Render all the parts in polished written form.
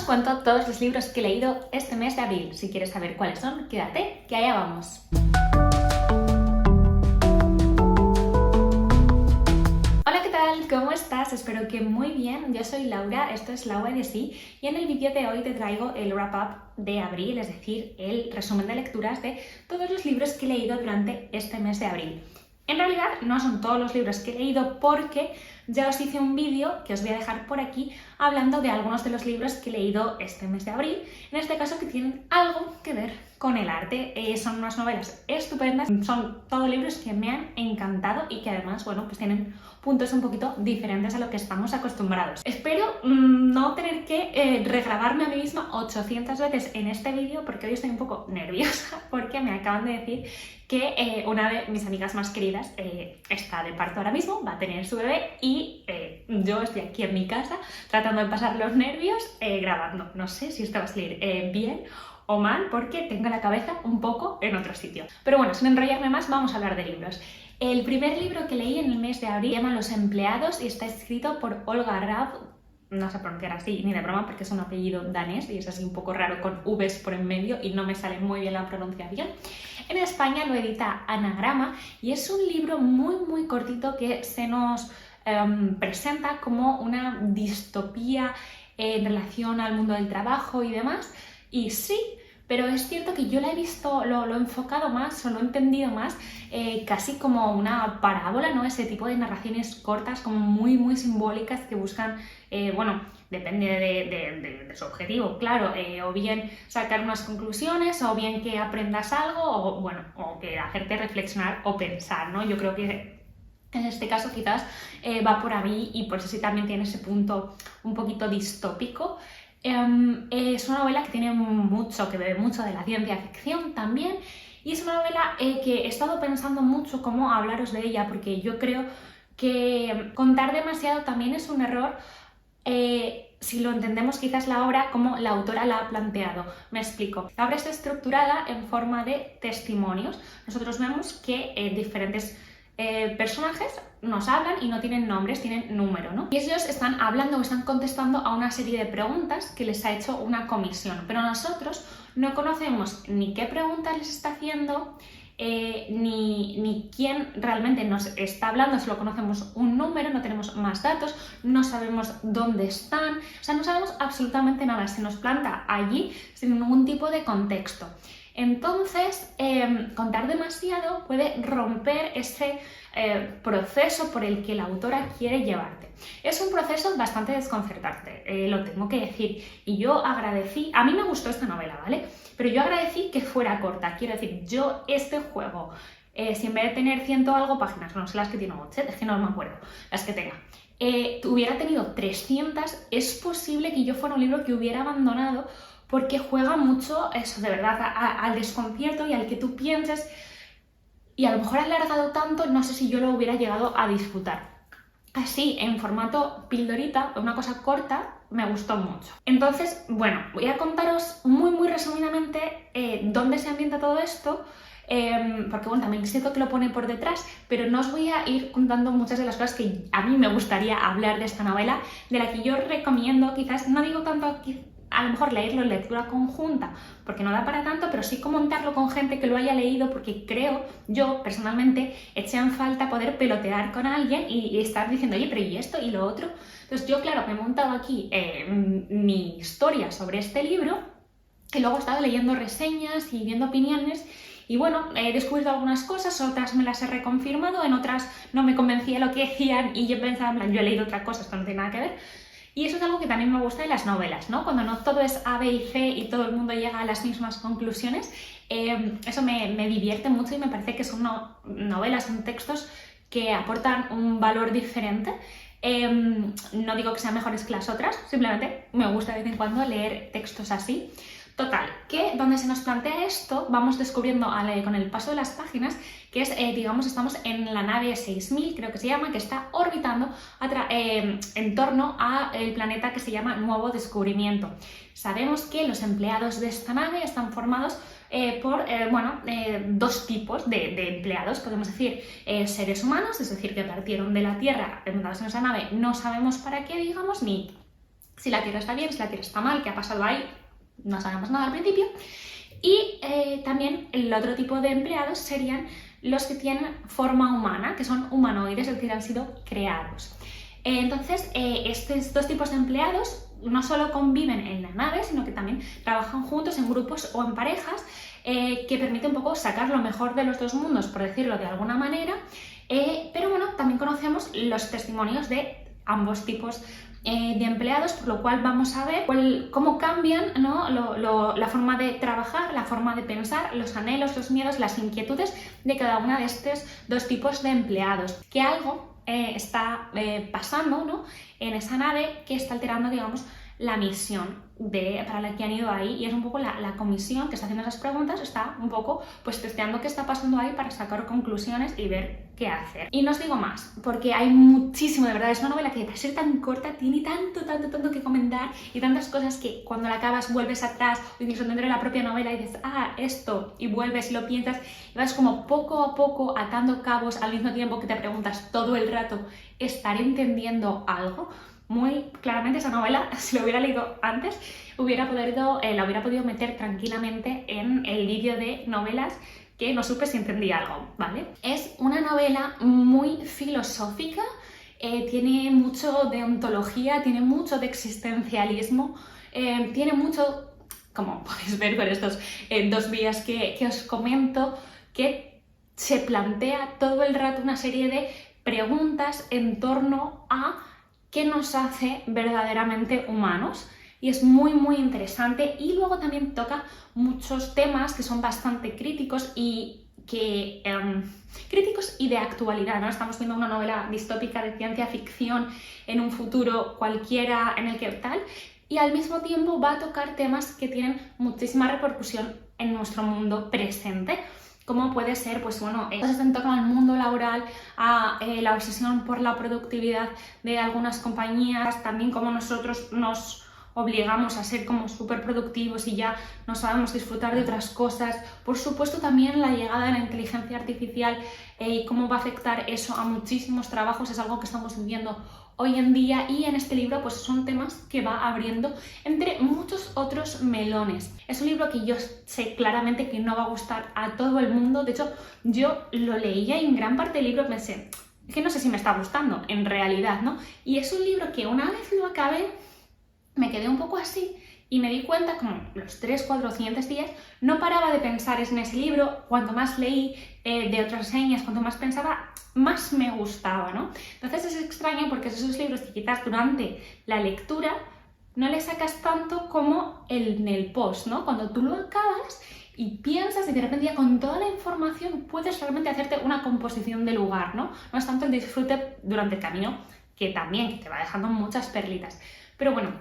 cuento todos los libros que he leído este mes de abril. Si quieres saber cuáles son, quédate, que allá vamos. Hola, ¿qué tal? ¿Cómo estás? Espero que muy bien. Yo soy Laura, esto es Laura de Sí, y en el vídeo de hoy te traigo el wrap-up de abril, es decir, el resumen de lecturas de todos los libros que he leído durante este mes de abril. En realidad no son todos los libros que he leído porque ya os hice un vídeo que os voy a dejar por aquí hablando de algunos de los libros que he leído este mes de abril, en este caso que tienen algo que ver con el arte. Son unas novelas estupendas, son todos libros que me han encantado y que además, bueno, pues tienen puntos un poquito diferentes a lo que estamos acostumbrados. Espero no tener que regrabarme a mí misma 800 veces en este vídeo porque hoy estoy un poco nerviosa porque me acaban de decir que una de mis amigas más queridas está de parto ahora mismo, va a tener su bebé y yo estoy aquí en mi casa tratando de pasar los nervios grabando. No sé si esto va a salir bien o mal porque tengo la cabeza un poco en otro sitio. Pero bueno, sin enrollarme más, vamos a hablar de libros. El primer libro que leí en el mes de abril se llama Los empleados y está escrito por Olga Raab. No sé pronunciar así ni de broma porque es un apellido danés y es así un poco raro con Vs por en medio y no me sale muy bien la pronunciación. En España lo edita Anagrama y es un libro muy cortito que se nos presenta como una distopía en relación al mundo del trabajo y demás. Y sí, pero es cierto que yo la he visto, lo he enfocado más o lo he entendido más casi como una parábola, ¿no? Ese tipo de narraciones cortas como muy simbólicas que buscan, bueno, depende de su objetivo, claro, o bien sacar unas conclusiones, o bien que aprendas algo, o bueno, o que hacerte reflexionar o pensar, ¿no? Yo creo que en este caso quizás va por ahí y por eso sí también tiene ese punto un poquito distópico. Es una novela que tiene mucho, que bebe mucho de la ciencia ficción también, y es una novela que he estado pensando mucho cómo hablaros de ella, porque yo creo que contar demasiado también es un error si lo entendemos quizás la obra como la autora la ha planteado. Me explico. La obra está estructurada en forma de testimonios. Nosotros vemos que diferentes personajes nos hablan y no tienen nombres, tienen número, ¿no? Y ellos están hablando o están contestando a una serie de preguntas que les ha hecho una comisión, pero nosotros no conocemos ni qué preguntas les está haciendo, ni quién realmente nos está hablando. Solo conocemos un número, no tenemos más datos, no sabemos dónde están, o sea, no sabemos absolutamente nada, se nos planta allí sin ningún tipo de contexto. Entonces, contar demasiado puede romper ese proceso por el que la autora quiere llevarte. Es un proceso bastante desconcertante, lo tengo que decir, y yo agradecí, a mí me gustó esta novela, ¿vale? Pero yo agradecí que fuera corta, quiero decir, yo este juego, si en vez de tener 100 algo páginas, no sé las que tiene Gotset, es que no me acuerdo, las que tenga, hubiera tenido 300, es posible que yo fuera un libro que hubiera abandonado porque juega mucho eso, de verdad, al desconcierto y al que tú pienses, y a lo mejor alargado tanto, no sé si yo lo hubiera llegado a disfrutar. Así, en formato pildorita, una cosa corta, me gustó mucho. Entonces, bueno, voy a contaros muy resumidamente dónde se ambienta todo esto, porque bueno, también siento que lo pone por detrás, pero no os voy a ir contando muchas de las cosas que a mí me gustaría hablar de esta novela, de la que yo recomiendo, quizás, no digo tanto aquí, a lo mejor leerlo en lectura conjunta, porque no da para tanto, pero sí comentarlo con gente que lo haya leído, porque creo, yo personalmente, eché en falta poder pelotear con alguien y estar diciendo, oye, pero ¿y esto? ¿Y lo otro? Entonces yo, claro, me he montado aquí mi historia sobre este libro, y luego he estado leyendo reseñas y viendo opiniones, y bueno, he descubierto algunas cosas, otras me las he reconfirmado, en otras no me convencía lo que decían y yo pensaba, en plan, yo he leído otras cosas que no tienen nada que ver. Y eso es algo que también me gusta de las novelas, ¿no? Cuando no todo es A, B y C y todo el mundo llega a las mismas conclusiones, eso me divierte mucho y me parece que son novelas, son textos que aportan un valor diferente. No digo que sean mejores que las otras, simplemente me gusta de vez en cuando leer textos así. Total, que donde se nos plantea esto, vamos descubriendo con el paso de las páginas que es, digamos, estamos en la nave 6000, creo que se llama, que está orbitando en torno al planeta que se llama Nuevo Descubrimiento. Sabemos que los empleados de esta nave están formados por dos tipos de empleados, podemos decir, seres humanos, es decir, que partieron de la Tierra, montados en esa nave, no sabemos para qué, digamos, ni si la Tierra está bien, si la Tierra está mal, qué ha pasado ahí, no sabemos nada al principio. Y también el otro tipo de empleados serían los que tienen forma humana, que son humanoides, es decir, han sido creados. Entonces, estos dos tipos de empleados no solo conviven en la nave, sino que también trabajan juntos en grupos o en parejas, que permite un poco sacar lo mejor de los dos mundos, por decirlo de alguna manera. Pero bueno, también conocemos los testimonios de ambos tipos de empleados, por lo cual vamos a ver cómo cambian, ¿no? la forma de trabajar, la forma de pensar, los anhelos, los miedos, las inquietudes de cada una de estos dos tipos de empleados. Que algo está pasando, ¿no? En esa nave que está alterando, digamos, la misión para la que han ido ahí, y es un poco la comisión que está haciendo esas preguntas, está un poco pues testeando qué está pasando ahí para sacar conclusiones y ver qué hacer. Y no os digo más, porque hay muchísimo, de verdad, es una novela que para ser tan corta tiene tanto que comentar y tantas cosas que cuando la acabas vuelves atrás o incluso dentro de la propia novela y dices, esto, y vuelves y lo piensas y vas como poco a poco atando cabos al mismo tiempo que te preguntas todo el rato, ¿estaré entendiendo algo? Muy claramente esa novela, si lo hubiera leído antes, la hubiera podido meter tranquilamente en el vídeo de novelas que no supe si entendía algo, ¿vale? Es una novela muy filosófica, tiene mucho de ontología, tiene mucho de existencialismo, tiene mucho, como podéis ver con estos dos vías que os comento, que se plantea todo el rato una serie de preguntas en torno a qué nos hace verdaderamente humanos, y es muy interesante. Y luego también toca muchos temas que son bastante críticos y de actualidad, ¿no? Estamos viendo una novela distópica de ciencia ficción en un futuro cualquiera en el que tal, y al mismo tiempo va a tocar temas que tienen muchísima repercusión en nuestro mundo presente, como puede ser, pues bueno, cosas en torno al mundo laboral, a la obsesión por la productividad de algunas compañías, también como nosotros nos obligamos a ser como súper productivos y ya no sabemos disfrutar de otras cosas. Por supuesto también la llegada de la inteligencia artificial y cómo va a afectar eso a muchísimos trabajos, es algo que estamos viviendo hoy en día, y en este libro pues son temas que va abriendo entre muchos otros melones. Es un libro que yo sé claramente que no va a gustar a todo el mundo. De hecho, yo lo leía y en gran parte del libro pensé, es que no sé si me está gustando en realidad, ¿no? Y es un libro que una vez lo acabé me quedé un poco así y me di cuenta, como los 3, 4 siguientes días, no paraba de pensar en ese libro. Cuanto más leí de otras reseñas, cuanto más pensaba, más me gustaba, ¿no? Entonces es extraño porque es esos libros que quizás durante la lectura no le sacas tanto como en el post, ¿no? Cuando tú lo acabas y piensas y de repente ya con toda la información puedes realmente hacerte una composición de lugar, ¿no? No es tanto el disfrute durante el camino, que también que te va dejando muchas perlitas. Pero bueno,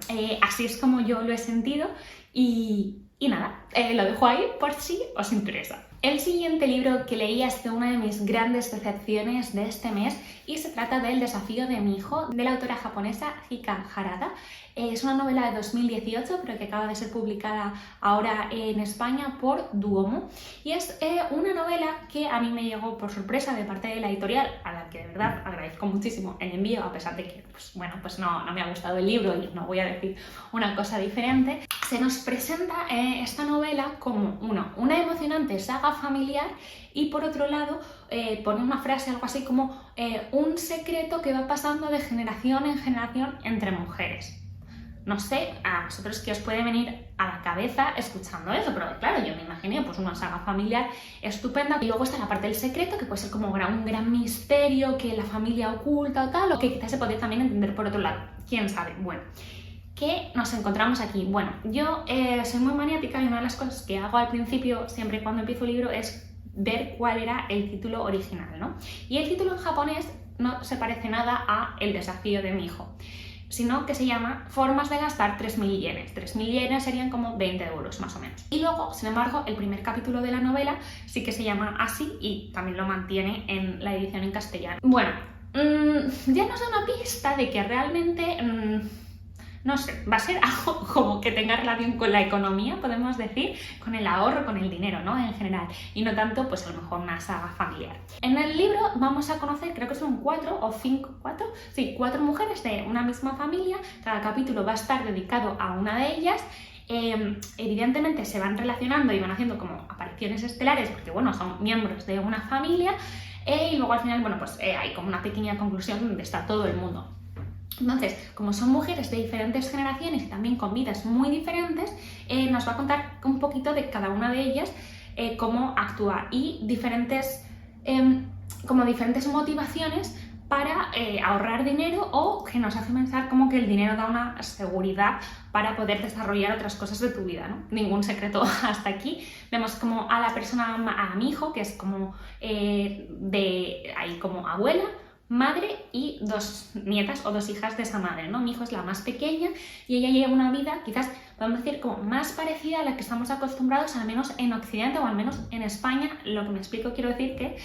así es como yo lo he sentido y nada, lo dejo ahí por si os interesa. El siguiente libro que leí ha sido una de mis grandes decepciones de este mes y se trata de El desafío de mi hijo, de la autora japonesa Hika Harada. Es una novela de 2018, pero que acaba de ser publicada ahora en España por Duomo, y es una novela que a mí me llegó por sorpresa de parte de la editorial, a la que de verdad agradezco muchísimo el envío, a pesar de que pues no me ha gustado el libro y no voy a decir una cosa diferente. Se nos presenta esta novela como una emocionante saga familiar, y por otro lado pone una frase algo así como un secreto que va pasando de generación en generación entre mujeres. No sé a vosotros qué os puede venir a la cabeza escuchando eso, pero claro, yo me imaginé pues una saga familiar estupenda. Y luego está la parte del secreto, que puede ser como un gran misterio que la familia oculta o tal, o que quizás se podría también entender por otro lado. ¿Quién sabe? Bueno, ¿qué nos encontramos aquí? Bueno, yo soy muy maniática y una de las cosas que hago al principio, siempre y cuando empiezo un libro, es ver cuál era el título original, ¿no? Y el título en japonés no se parece nada a El desafío de mi hijo, sino que se llama Formas de gastar 3.000 yenes. 3.000 yenes serían como 20 euros más o menos. Y luego, sin embargo, el primer capítulo de la novela sí que se llama así y también lo mantiene en la edición en castellano. Bueno, ya nos da una pista de que realmente no sé, va a ser algo como que tenga relación con la economía, podemos decir, con el ahorro, con el dinero, ¿no? En general, y no tanto, pues a lo mejor una saga familiar. En el libro vamos a conocer, creo que son 4 o 5, 4, sí, 4 mujeres de una misma familia. Cada capítulo va a estar dedicado a una de ellas. Evidentemente se van relacionando y van haciendo como apariciones estelares porque, bueno, son miembros de una familia, y luego al final, bueno, pues hay como una pequeña conclusión donde está todo el mundo. Entonces, como son mujeres de diferentes generaciones y también con vidas muy diferentes, nos va a contar un poquito de cada una de ellas, cómo actúa y diferentes motivaciones para ahorrar dinero, o que nos hace pensar como que el dinero da una seguridad para poder desarrollar otras cosas de tu vida, ¿no? Ningún secreto hasta aquí. Vemos como a la persona, a mi hijo, que es como ahí como abuela, madre y 2 nietas o 2 hijas de esa madre, ¿no? Mi hijo es la más pequeña y ella lleva una vida, quizás podemos decir, como más parecida a la que estamos acostumbrados, al menos en Occidente o al menos en España. Lo que me explico, quiero decir que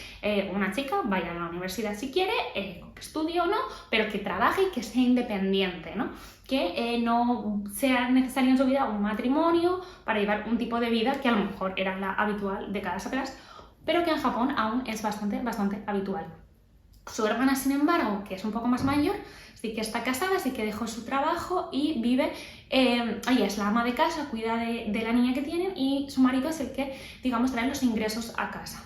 una chica vaya a la universidad si quiere, que estudie o no, pero que trabaje y que sea independiente, ¿no? Que no sea necesario en su vida un matrimonio para llevar un tipo de vida que a lo mejor era la habitual décadas atrás, pero que en Japón aún es bastante habitual. Su hermana, sin embargo, que es un poco más mayor, sí que está casada, sí que dejó su trabajo y vive, ella es la ama de casa, cuida de la niña que tienen, y su marido es el que, digamos, trae los ingresos a casa.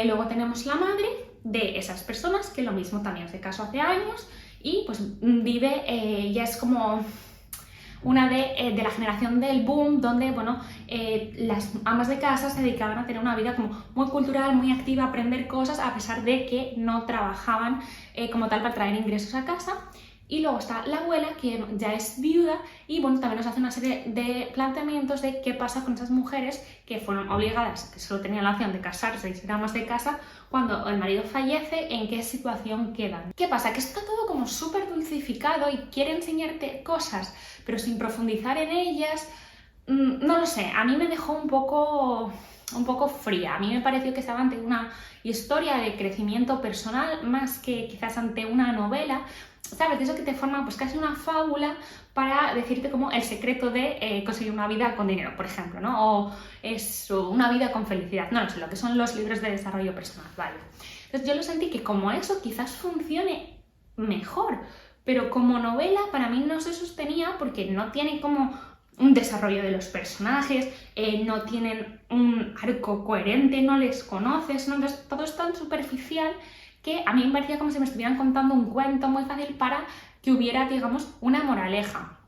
Luego tenemos la madre de esas personas, que lo mismo también se casó hace años y pues vive, ya es como una de la generación del boom, donde, bueno, las amas de casa se dedicaban a tener una vida como muy cultural, muy activa, a aprender cosas, a pesar de que no trabajaban como tal para traer ingresos a casa. Y luego está la abuela, que ya es viuda, y bueno, también nos hace una serie de planteamientos de qué pasa con esas mujeres que fueron obligadas, que solo tenían la opción de casarse y ser amas de casa, cuando el marido fallece, en qué situación quedan. ¿Qué pasa? Que está todo como súper dulcificado y quiere enseñarte cosas, pero sin profundizar en ellas. No lo sé, a mí me dejó un poco fría. A mí me pareció que estaba ante una historia de crecimiento personal más que quizás ante una novela, ¿sabes? De eso que te forma pues casi una fábula para decirte como el secreto de conseguir una vida con dinero, por ejemplo, ¿no? O eso, una vida con felicidad. No lo sé, lo que son los libros de desarrollo personal, ¿vale? Entonces yo lo sentí que como eso quizás funcione mejor, pero como novela para mí no se sostenía porque no tiene como un desarrollo de los personajes, no tienen un arco coherente, no les conoces, ¿no? Entonces todo es tan superficial que a mí me parecía como si me estuvieran contando un cuento muy fácil para que hubiera, digamos, una moraleja.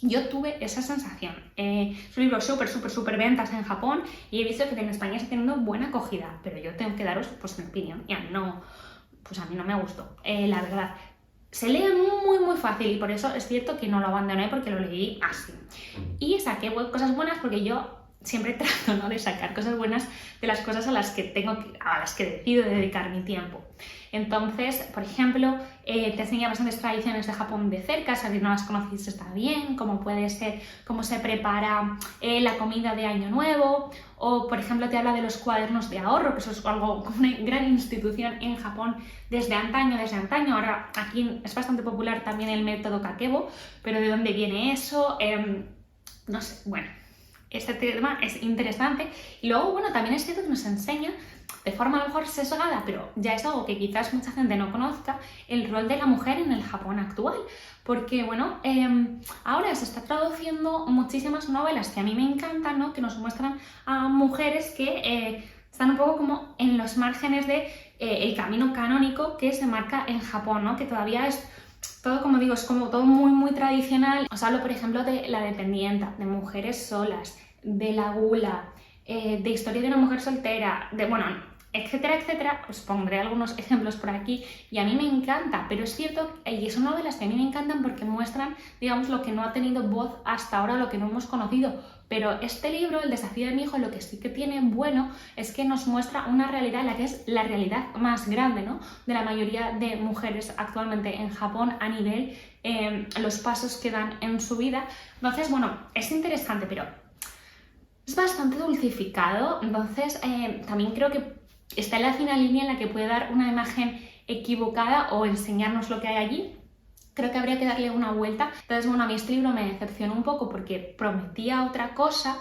Yo tuve esa sensación. Es un libro súper ventas en Japón, y he visto que en España está teniendo buena acogida, pero yo tengo que daros pues mi opinión, y a mí no me gustó, la verdad. Se lee muy fácil, y por eso es cierto que no lo abandoné, porque lo leí así. Y saqué cosas buenas, porque yo siempre trato, ¿no?, de sacar cosas buenas de las cosas a las que decido dedicar mi tiempo. Entonces, por ejemplo, te enseña bastantes tradiciones de Japón de cerca, si no las conocéis está bien, como puede ser cómo se prepara la comida de Año Nuevo, o por ejemplo te habla de los cuadernos de ahorro, que eso es algo, una gran institución en Japón desde antaño. Ahora aquí es bastante popular también el método Kakebo, pero ¿de dónde viene eso? No sé, bueno, este tema es interesante. Y luego, bueno, también es cierto que nos enseña de forma a lo mejor sesgada, pero ya es algo que quizás mucha gente no conozca, el rol de la mujer en el Japón actual. Porque, bueno, ahora se está traduciendo muchísimas novelas que a mí me encantan, ¿no?, que nos muestran a mujeres que están un poco como en los márgenes de el camino canónico que se marca en Japón, ¿no?, que todavía es todo, como digo, es como todo muy tradicional. Os hablo, por ejemplo, de La dependienta, de mujeres solas, de la gula, de Historia de una mujer soltera, bueno, etcétera. Os pondré algunos ejemplos por aquí, y a mí me encanta, pero es cierto, y son novelas que a mí me encantan porque muestran, digamos, lo que no ha tenido voz hasta ahora, lo que no hemos conocido. Pero este libro, El desafío de mi hijo, lo que sí que tiene bueno es que nos muestra una realidad, la que es la realidad más grande, ¿no?, de la mayoría de mujeres actualmente en Japón, a nivel los pasos que dan en su vida. Entonces, bueno, es interesante, pero es bastante dulcificado. Entonces también creo que está en la fina línea en la que puede dar una imagen equivocada o enseñarnos lo que hay allí, creo que habría que darle una vuelta. Entonces, bueno, a mí este libro me decepcionó un poco porque prometía otra cosa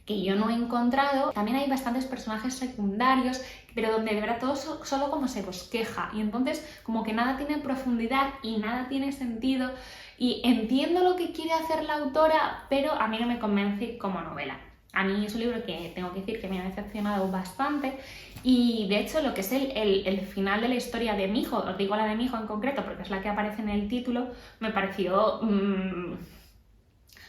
que yo no he encontrado. También hay bastantes personajes secundarios, pero donde de verdad todo solo como se bosqueja, y entonces como que nada tiene profundidad y nada tiene sentido, y entiendo lo que quiere hacer la autora, pero a mí no me convence como novela. A mí es un libro que tengo que decir que me ha decepcionado bastante, y de hecho lo que es el final de la historia de mi hijo, os digo la de mi hijo en concreto porque es la que aparece en el título, me pareció,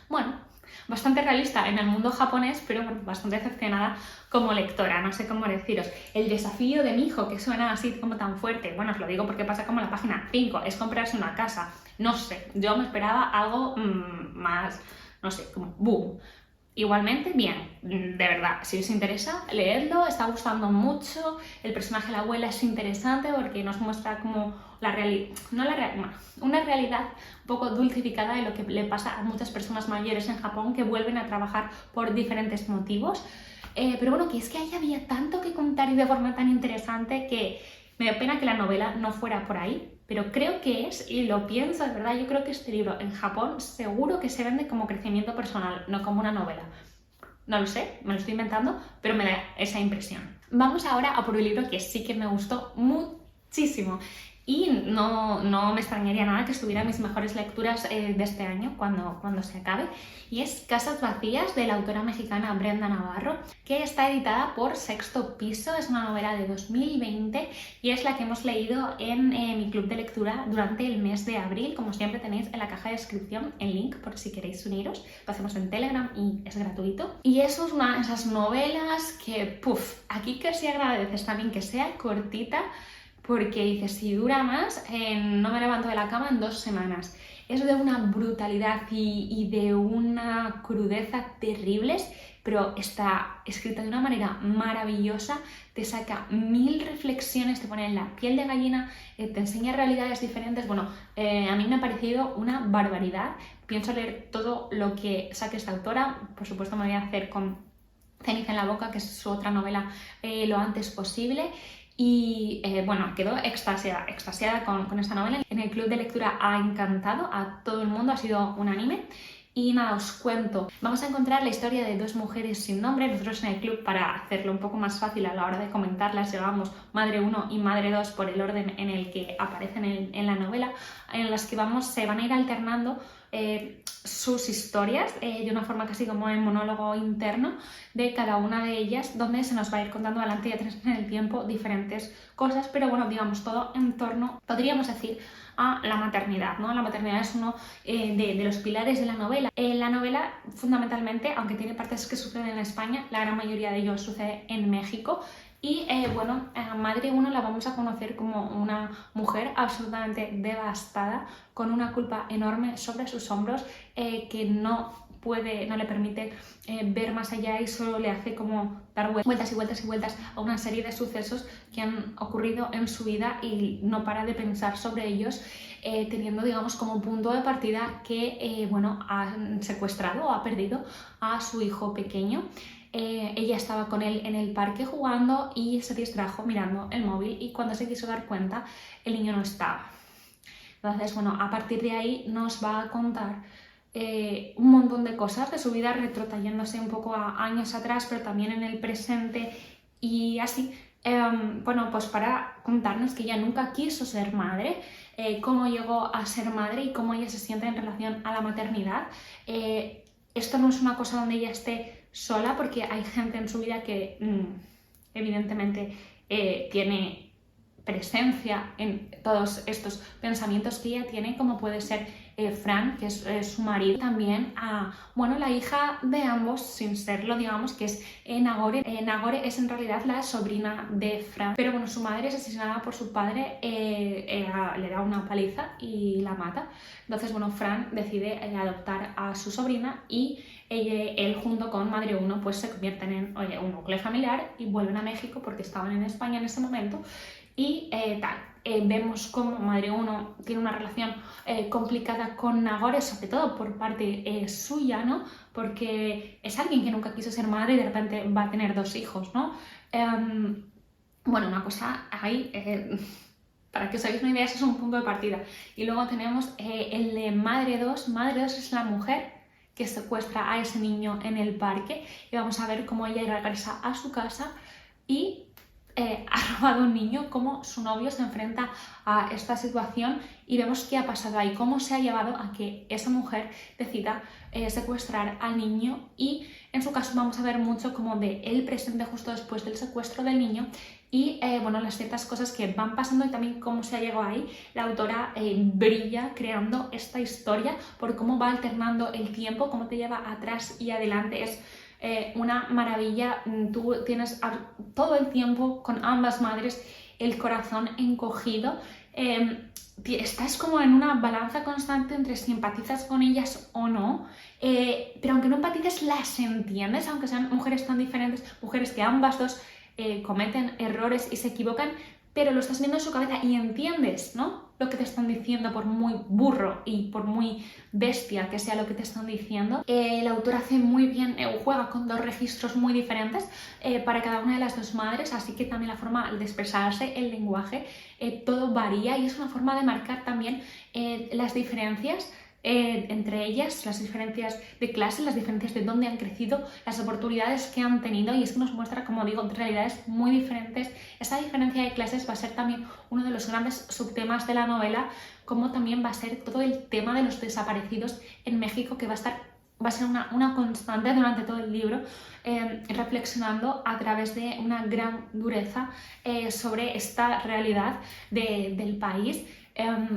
bueno, bastante realista en el mundo japonés, pero bueno, bastante decepcionada como lectora, no sé cómo deciros. El desafío de mi hijo, que suena así como tan fuerte, bueno, os lo digo porque pasa como la página 5, es comprarse una casa. No sé, yo me esperaba algo más, no sé, como boom. Igualmente, bien, de verdad, si os interesa, leedlo, está gustando mucho, el personaje de la abuela es interesante porque nos muestra como la realidad, no la realidad, bueno, una realidad un poco dulcificada de lo que le pasa a muchas personas mayores en Japón que vuelven a trabajar por diferentes motivos. Pero bueno, que es que ahí había tanto que contar y de forma tan interesante que me da pena que la novela no fuera por ahí, pero creo que es, y lo pienso de verdad, yo creo que este libro en Japón seguro que se vende como crecimiento personal, no como una novela. No lo sé, me lo estoy inventando, pero me da esa impresión. Vamos ahora a por un libro que sí que me gustó muchísimo. Y no me extrañaría nada que estuviera en mis mejores lecturas de este año cuando se acabe. Y es Casas Vacías, de la autora mexicana Brenda Navarro, que está editada por Sexto Piso. Es una novela de 2020 y es la que hemos leído en mi club de lectura durante el mes de abril. Como siempre tenéis en la caja de descripción el link por si queréis uniros. Lo hacemos en Telegram y es gratuito. Y eso es una de esas novelas que, aquí que sí agradeces también que sea cortita, porque dices, si dura más, no me levanto de la cama en 2 semanas. Es de una brutalidad y de una crudeza terribles, pero está escrita de una manera maravillosa, te saca 1000 reflexiones, te pone en la piel de gallina, te enseña realidades diferentes. Bueno, a mí me ha parecido una barbaridad. Pienso leer todo lo que saque esta autora, por supuesto me voy a hacer con Ceniza en la boca, que es su otra novela, lo antes posible. Y bueno, quedó extasiada con esta novela. En el club de lectura ha encantado a todo el mundo, ha sido unánime. Y nada, os cuento. Vamos a encontrar la historia de 2 mujeres sin nombre. Nosotros en el club, para hacerlo un poco más fácil a la hora de comentarlas, llevamos Madre 1 y Madre 2 por el orden en el que aparecen en la novela, en las que se van a ir alternando sus historias de una forma casi como en monólogo interno de cada una de ellas, donde se nos va a ir contando adelante y atrás en el tiempo diferentes cosas, pero bueno, digamos todo en torno, podríamos decir, a la maternidad, ¿no? La maternidad es uno de los pilares de la novela. La novela, fundamentalmente, aunque tiene partes que suceden en España, la gran mayoría de ellos sucede en México. Y bueno, a Madre 1 la vamos a conocer como una mujer absolutamente devastada, con una culpa enorme sobre sus hombros, que no le permite ver más allá y solo le hace como dar vueltas y vueltas y vueltas a una serie de sucesos que han ocurrido en su vida y no para de pensar sobre ellos, teniendo, digamos, como punto de partida que, bueno, ha secuestrado o ha perdido a su hijo pequeño. Ella estaba con él en el parque jugando y se distrajo mirando el móvil, y cuando se quiso dar cuenta el niño no estaba. Entonces, bueno, a partir de ahí nos va a contar un montón de cosas de su vida, retrotrayéndose un poco a años atrás, pero también en el presente y así. Bueno, pues para contarnos que ella nunca quiso ser madre, cómo llegó a ser madre y cómo ella se siente en relación a la maternidad. Esto no es una cosa donde ella esté sola, porque hay gente en su vida que evidentemente tiene presencia en todos estos pensamientos que ella tiene, como puede ser Fran, que es su marido, también a, bueno, la hija de ambos, sin serlo, digamos, que es Nagore. Nagore es en realidad la sobrina de Fran, pero bueno, su madre es asesinada por su padre, le da una paliza y la mata. Entonces, bueno, Fran decide adoptar a su sobrina y él junto con Madre 1 pues se convierten en un núcleo familiar y vuelven a México porque estaban en España en ese momento. Y vemos cómo Madre 1 tiene una relación complicada con Nagore, sobre todo por parte suya, ¿no? Porque es alguien que nunca quiso ser madre y de repente va a tener 2 hijos, ¿no? Bueno, una cosa ahí para que os hagáis una idea, ese es un punto de partida. Y luego tenemos el de Madre 2. Madre 2 es la mujer que secuestra a ese niño en el parque y vamos a ver cómo ella regresa a su casa y ha robado un niño, cómo su novio se enfrenta a esta situación y vemos qué ha pasado ahí, cómo se ha llevado a que esa mujer decida secuestrar al niño y en su caso vamos a ver mucho como de el presente justo después del secuestro del niño y bueno, las ciertas cosas que van pasando y también cómo se ha llegado ahí. La autora brilla creando esta historia por cómo va alternando el tiempo, cómo te lleva atrás y adelante. Es una maravilla. Tú tienes todo el tiempo con ambas madres el corazón encogido. Estás como en una balanza constante entre si empatizas con ellas o no, pero aunque no empatices las entiendes, aunque sean mujeres tan diferentes, mujeres que ambas dos cometen errores y se equivocan, pero lo estás viendo en su cabeza y entiendes, ¿no?, lo que te están diciendo, por muy burro y por muy bestia que sea lo que te están diciendo. La autora hace muy bien, juega con dos registros muy diferentes para cada una de las dos madres, así que también la forma de expresarse, el lenguaje, todo varía y es una forma de marcar también las diferencias entre ellas, las diferencias de clase, las diferencias de dónde han crecido, las oportunidades que han tenido y es que nos muestra, como digo, realidades muy diferentes. Esa diferencia de clases va a ser también uno de los grandes subtemas de la novela, como también va a ser todo el tema de los desaparecidos en México, que va a ser una constante durante todo el libro, reflexionando a través de una gran dureza sobre esta realidad del país.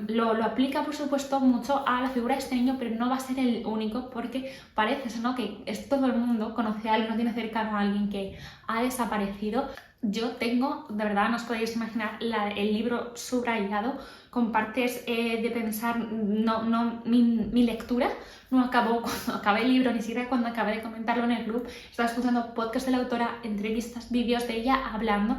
Lo aplica, por supuesto, mucho a la figura de este niño, pero no va a ser el único porque parece, ¿no?, que es todo el mundo conoce a alguien, no tiene cercano a alguien que ha desaparecido. Yo tengo, de verdad, no os podéis imaginar, el libro subrayado con partes de pensar. Mi lectura no acabó cuando acabé el libro, ni siquiera cuando acabé de comentarlo en el club. Estaba escuchando podcast de la autora, entrevistas, vídeos de ella hablando,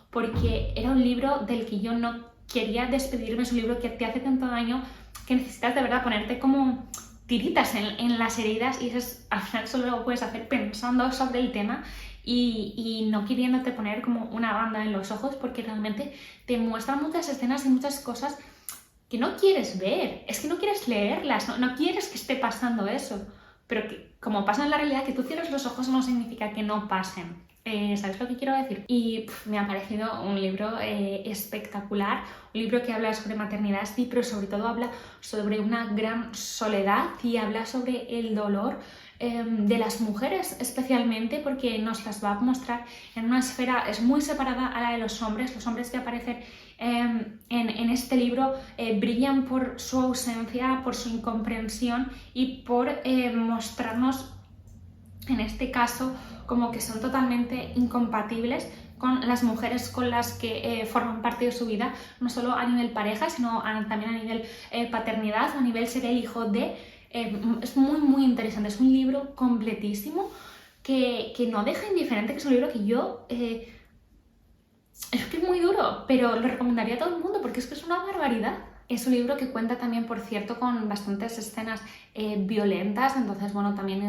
porque era un libro del que yo no quería despedirme. Es un libro que te hace tanto daño que necesitas de verdad ponerte como tiritas en las heridas y al final solo lo puedes hacer pensando sobre el tema y no queriéndote poner como una banda en los ojos, porque realmente te muestran muchas escenas y muchas cosas que no quieres ver, es que no quieres leerlas, no quieres que esté pasando eso, pero que como pasa en la realidad, que tú cierres los ojos no significa que no pasen. ¿Sabes lo que quiero decir? Y me ha parecido un libro espectacular, un libro que habla sobre maternidad, sí, pero sobre todo habla sobre una gran soledad y habla sobre el dolor de las mujeres, especialmente porque nos las va a mostrar en una esfera es muy separada a la de los hombres. Los hombres que aparecen en este libro brillan por su ausencia, por su incomprensión y por mostrarnos, en este caso, como que son totalmente incompatibles con las mujeres con las que forman parte de su vida, no solo a nivel pareja, sino también a nivel paternidad, a nivel ser el hijo de... es muy muy interesante, es un libro completísimo que no deja indiferente, que es un libro que yo... es que es muy duro, pero lo recomendaría a todo el mundo porque es que es una barbaridad. Es un libro que cuenta también, por cierto, con bastantes escenas violentas, entonces, bueno, también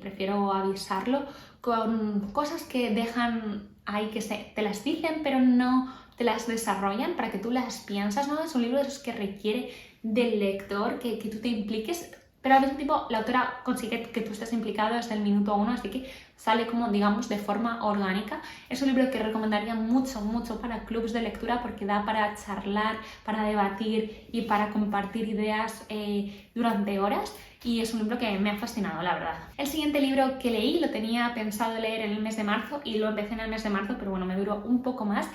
prefiero avisarlo, con cosas que dejan ahí que te las dicen, pero no te las desarrollan para que tú las piensas, ¿no? Es un libro de esos que requiere del lector, que tú te impliques, pero al mismo tiempo la autora consigue que tú estés implicado desde el minuto uno, así que sale como, digamos, de forma orgánica. Es un libro que recomendaría mucho, mucho para clubs de lectura porque da para charlar, para debatir y para compartir ideas durante horas. Y es un libro que me ha fascinado, la verdad. El siguiente libro que leí lo tenía pensado leer en el mes de marzo y lo empecé en el mes de marzo, pero bueno, me duró un poco más.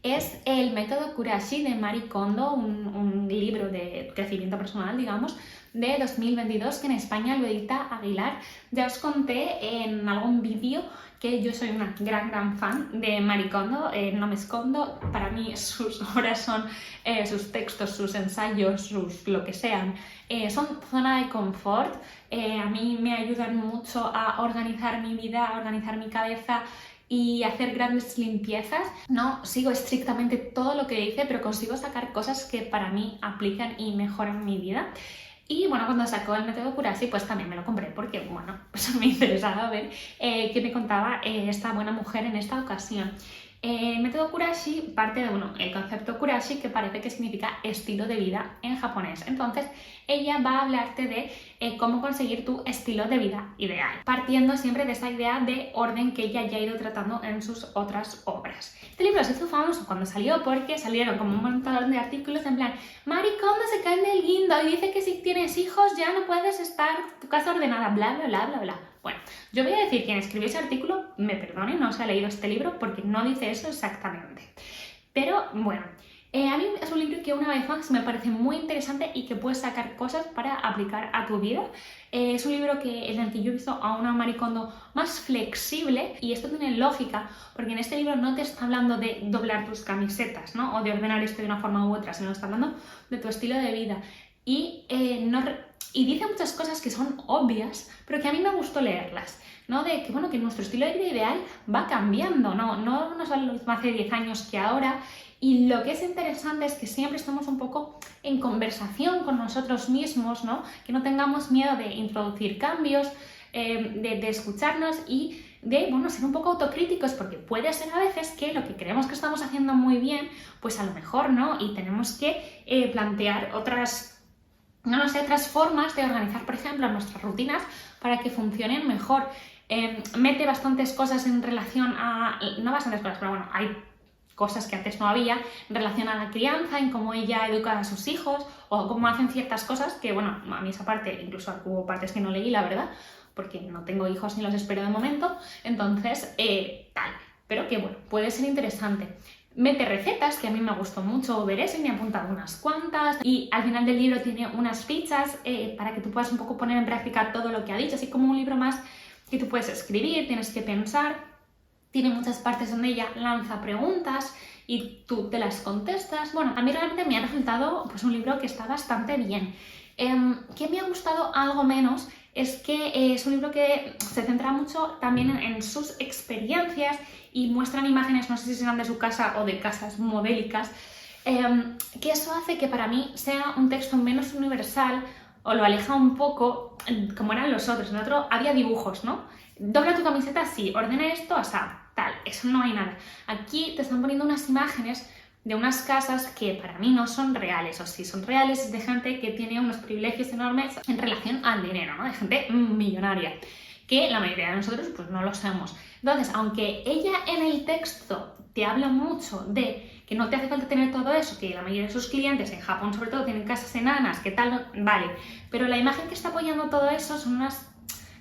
Es El método Kurashi de Marie Kondo, un libro de crecimiento personal, digamos, de 2022, que en España lo edita Aguilar. Ya os conté en algún vídeo que yo soy una gran fan de Marie Kondo, no me escondo. Para mí sus obras son, sus textos, sus ensayos, sus lo que sean, son zona de confort. A mí me ayudan mucho a organizar mi vida, a organizar mi cabeza y hacer grandes limpiezas. No sigo estrictamente todo lo que dice, pero consigo sacar cosas que para mí aplican y mejoran mi vida. Y bueno, cuando sacó el método Kurashi, pues también me lo compré porque, bueno, pues me interesaba ver qué me contaba esta buena mujer en esta ocasión. El método Kurashi parte de, el concepto Kurashi, que parece que significa estilo de vida en japonés. Entonces, ella va a hablarte de cómo conseguir tu estilo de vida ideal, partiendo siempre de esa idea de orden que ella ya ha ido tratando en sus otras obras. Este libro se hizo famoso cuando salió porque salieron como un montón de artículos en plan Marie Kondo se cae en el guindo y dice que si tienes hijos ya no puedes estar tu casa ordenada, bla, bla, bla, bla, bla. Bueno, yo voy a decir, quien escribió ese artículo, me perdone, no se ha leído este libro porque no dice eso exactamente. Pero bueno, a mí es un libro que una vez más me parece muy interesante y que puedes sacar cosas para aplicar a tu vida. Es un libro en el que yo he visto a una Marie Kondo más flexible, y esto tiene lógica porque en este libro no te está hablando de doblar tus camisetas, ¿no? O de ordenar esto de una forma u otra, sino está hablando de tu estilo de vida. Y dice muchas cosas que son obvias, pero que a mí me gustó leerlas, ¿no? De que, bueno, que nuestro estilo de vida ideal va cambiando, no nos vale lo mismo hace 10 años que ahora, y lo que es interesante es que siempre estamos un poco en conversación con nosotros mismos, ¿no? Que no tengamos miedo de introducir cambios, de escucharnos y de, bueno, ser un poco autocríticos, porque puede ser a veces que lo que creemos que estamos haciendo muy bien, pues a lo mejor no, y tenemos que plantear otras formas de organizar, por ejemplo, nuestras rutinas para que funcionen mejor. Mete bastantes cosas en relación a... No bastantes cosas, pero bueno, hay cosas que antes no había en relación a la crianza, en cómo ella educa a sus hijos o cómo hacen ciertas cosas que, bueno, a mí esa parte, incluso hubo partes que no leí, la verdad, porque no tengo hijos ni los espero de momento, entonces, tal. Pero que, bueno, puede ser interesante. Mete recetas, que a mí me gustó mucho ver eso y me he apuntado unas cuantas, y al final del libro tiene unas fichas para que tú puedas un poco poner en práctica todo lo que ha dicho, así como un libro más que tú puedes escribir, tienes que pensar. Tiene muchas partes donde ella lanza preguntas y tú te las contestas. Bueno, a mí realmente me ha resultado pues, un libro que está bastante bien. ¿Qué me ha gustado algo menos? Es que es un libro que se centra mucho también en sus experiencias y muestran imágenes, no sé si serán de su casa o de casas modélicas, que eso hace que para mí sea un texto menos universal o lo aleja un poco como eran los otros. En el otro había dibujos, ¿no? Dobla tu camiseta, sí, ordena esto, asá, tal, eso no hay nada. Aquí te están poniendo unas imágenes de unas casas que para mí no son reales, o si son reales es de gente que tiene unos privilegios enormes en relación al dinero, ¿no? De gente millonaria, que la mayoría de nosotros pues no lo sabemos. Entonces, aunque ella en el texto te habla mucho de que no te hace falta tener todo eso, que la mayoría de sus clientes en Japón sobre todo tienen casas enanas, que tal, vale, pero la imagen que está apoyando todo eso son unas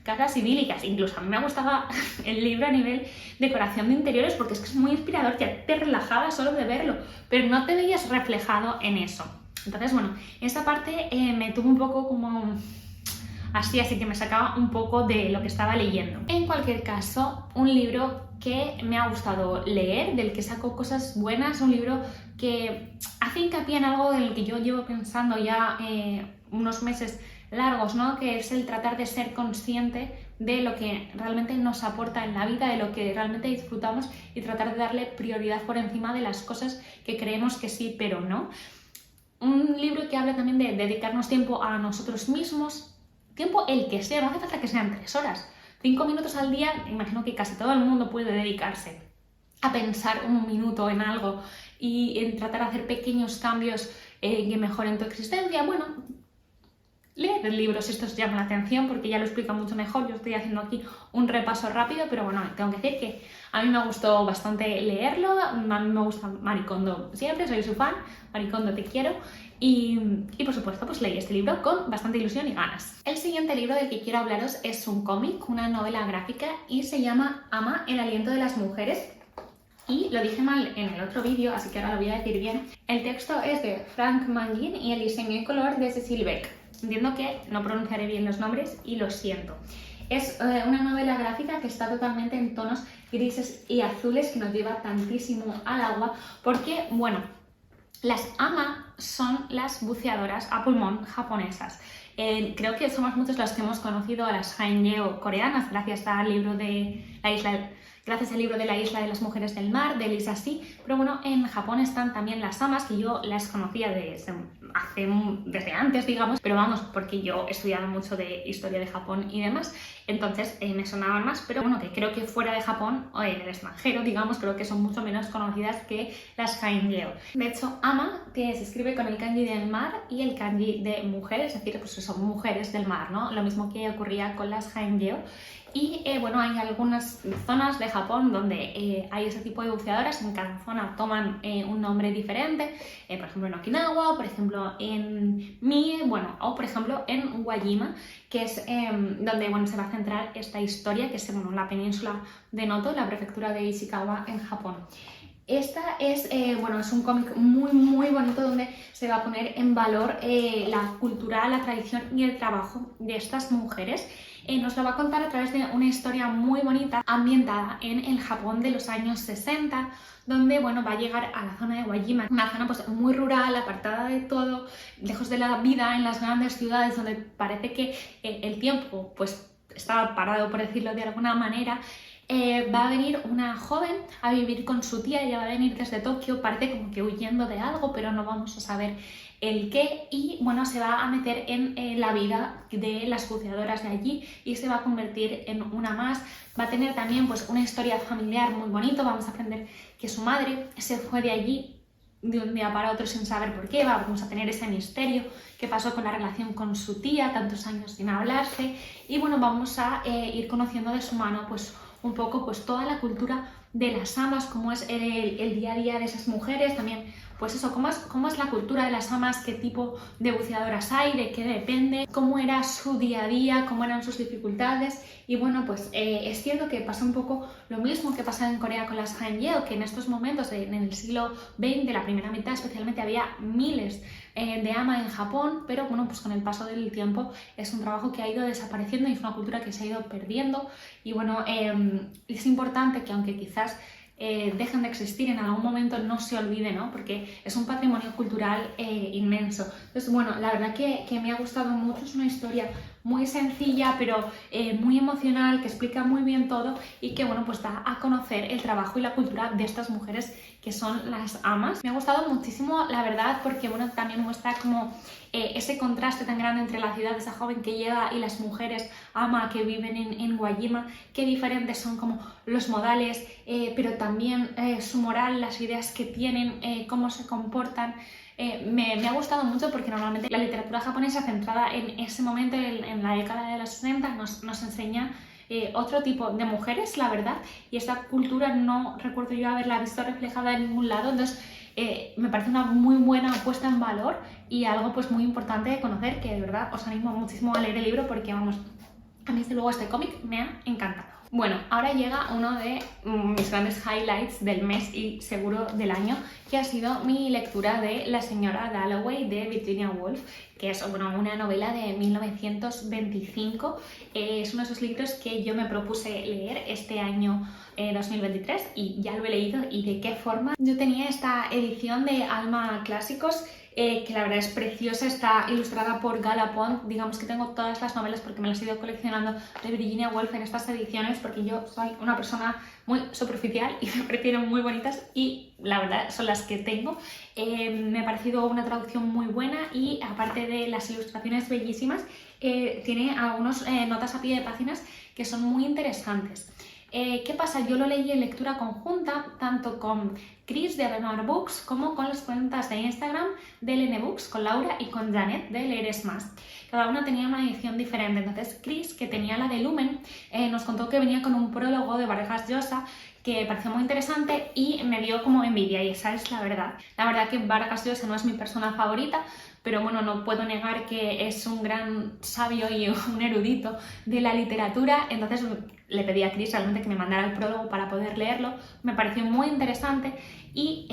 casas idílicas. Incluso a mí me gustaba el libro a nivel decoración de interiores porque es que es muy inspirador, ya te relajaba solo de verlo, pero no te veías reflejado en eso. Entonces, bueno, esa parte me tuvo un poco como así que me sacaba un poco de lo que estaba leyendo. En cualquier caso, un libro que me ha gustado leer, del que saco cosas buenas, un libro que hace hincapié en algo del que yo llevo pensando ya unos meses largos, ¿no? Que es el tratar de ser consciente de lo que realmente nos aporta en la vida, de lo que realmente disfrutamos y tratar de darle prioridad por encima de las cosas que creemos que sí, pero no. Un libro que habla también de dedicarnos tiempo a nosotros mismos, tiempo el que sea, no hace falta que sean 3 horas. 5 minutos al día, imagino que casi todo el mundo puede dedicarse a pensar un minuto en algo y en tratar de hacer pequeños cambios que mejoren tu existencia. Bueno, leed el libro si esto os llama la atención porque ya lo explica mucho mejor. Yo estoy haciendo aquí un repaso rápido, pero bueno, tengo que decir que a mí me gustó bastante leerlo. A mí me gusta Marie Kondo siempre, soy su fan. Marie Kondo, te quiero. Y por supuesto, pues leí este libro con bastante ilusión y ganas. El siguiente libro del que quiero hablaros es un cómic, una novela gráfica, y se llama Ama, el aliento de las mujeres. Y lo dije mal en el otro vídeo, así que ahora lo voy a decir bien. El texto es de Frank Mangin y el diseño y color de Cecil Beck. Entiendo que no pronunciaré bien los nombres y lo siento. Es una novela gráfica que está totalmente en tonos grises y azules, que nos lleva tantísimo al agua porque, bueno, las ama son las buceadoras a pulmón japonesas. Creo que somos muchos los que hemos conocido a las haenyeo coreanas gracias al libro de La isla gracias al libro de la isla de las mujeres del mar, de Lisa Si, pero bueno, en Japón están también las amas, que yo las conocía desde antes, digamos, pero vamos, porque yo he estudiado mucho de historia de Japón y demás, entonces me sonaban más, pero bueno, que creo que fuera de Japón o en el extranjero, digamos, creo que son mucho menos conocidas que las haengyo. De hecho, ama, que se escribe con el kanji del mar y el kanji de mujer, es decir, pues son mujeres del mar, ¿no? Lo mismo que ocurría con las haengyo. Y bueno, hay algunas zonas de Japón donde hay ese tipo de buceadoras, en cada zona toman un nombre diferente, por ejemplo en Okinawa, por ejemplo en Mie, bueno, o por ejemplo en Wajima, que es donde bueno, se va a centrar esta historia, que es bueno, la península de Noto, la prefectura de Ishikawa en Japón. Esta es, bueno, es un cómic muy bonito donde se va a poner en valor la cultura, la tradición y el trabajo de estas mujeres. Nos lo va a contar a través de una historia muy bonita ambientada en el Japón de los años 60, donde bueno, va a llegar a la zona de Wajima, una zona pues, muy rural, apartada de todo, lejos de la vida en las grandes ciudades, donde parece que el tiempo pues, estaba parado, por decirlo de alguna manera. Va a venir una joven a vivir con su tía, ella va a venir desde Tokio, parece como que huyendo de algo, pero no vamos a saber el qué, y bueno, se va a meter en la vida de las buceadoras de allí y se va a convertir en una más. Va a tener también pues una historia familiar muy bonita, vamos a aprender que su madre se fue de allí de un día para otro sin saber por qué, vamos a tener ese misterio que pasó con la relación con su tía, tantos años sin hablarse, y bueno, vamos a ir conociendo de su mano pues un poco pues toda la cultura de las amas, cómo es el día a día de esas mujeres, también pues eso, cómo es la cultura de las amas, qué tipo de buceadoras hay, de qué depende, cómo era su día a día, cómo eran sus dificultades. Y bueno, pues es cierto que pasa un poco lo mismo que pasa en Corea con las haengyo, que en estos momentos, en el siglo XX, la primera mitad especialmente, había miles de ama en Japón, pero bueno, pues con el paso del tiempo es un trabajo que ha ido desapareciendo y es una cultura que se ha ido perdiendo. Y bueno, es importante que aunque quizás dejen de existir en algún momento, no se olvide, ¿no? Porque es un patrimonio cultural inmenso. Entonces, bueno, la verdad que me ha gustado mucho, es una historia muy sencilla, pero muy emocional, que explica muy bien todo y que, bueno, pues da a conocer el trabajo y la cultura de estas mujeres que son las amas. Me ha gustado muchísimo, la verdad, porque, bueno, también muestra como ese contraste tan grande entre la ciudad, esa joven que llega, y las mujeres ama que viven en Wajima, qué diferentes son como los modales, pero también su moral, las ideas que tienen, cómo se comportan. Me ha gustado mucho porque normalmente la literatura japonesa centrada en ese momento, en la década de los 60, nos enseña otro tipo de mujeres, la verdad, y esta cultura no recuerdo yo haberla visto reflejada en ningún lado, entonces me parece una muy buena puesta en valor y algo pues muy importante de conocer, que de verdad os animo muchísimo a leer el libro porque vamos, a mí desde luego este cómic me ha encantado. Bueno, ahora llega uno de mis grandes highlights del mes y seguro del año, que ha sido mi lectura de La señora Dalloway de Virginia Woolf, que es bueno, una novela de 1925. Es uno de esos libros que yo me propuse leer este año 2023 y ya lo he leído. ¿Y de qué forma? Yo tenía esta edición de Alma Clásicos, que la verdad es preciosa, está ilustrada por Gala Pond. Digamos que tengo todas las novelas porque me las he ido coleccionando de Virginia Woolf en estas ediciones, porque yo soy una persona muy superficial y me parecieron muy bonitas y la verdad son las que tengo. Me ha parecido una traducción muy buena y aparte de las ilustraciones bellísimas, tiene algunas notas a pie de páginas que son muy interesantes. ¿Qué pasa? Yo lo leí en lectura conjunta, tanto con Chris de Avenue Books como con las cuentas de Instagram de Lene Books, con Laura y con Janet de Leeres Más. Cada una tenía una edición diferente, entonces Chris, que tenía la de Lumen, nos contó que venía con un prólogo de Vargas Llosa que pareció muy interesante y me dio como envidia, y esa es la verdad. La verdad que Vargas Llosa no es mi persona favorita, pero bueno, no puedo negar que es un gran sabio y un erudito de la literatura, entonces le pedí a Chris realmente que me mandara el prólogo para poder leerlo. Me pareció muy interesante y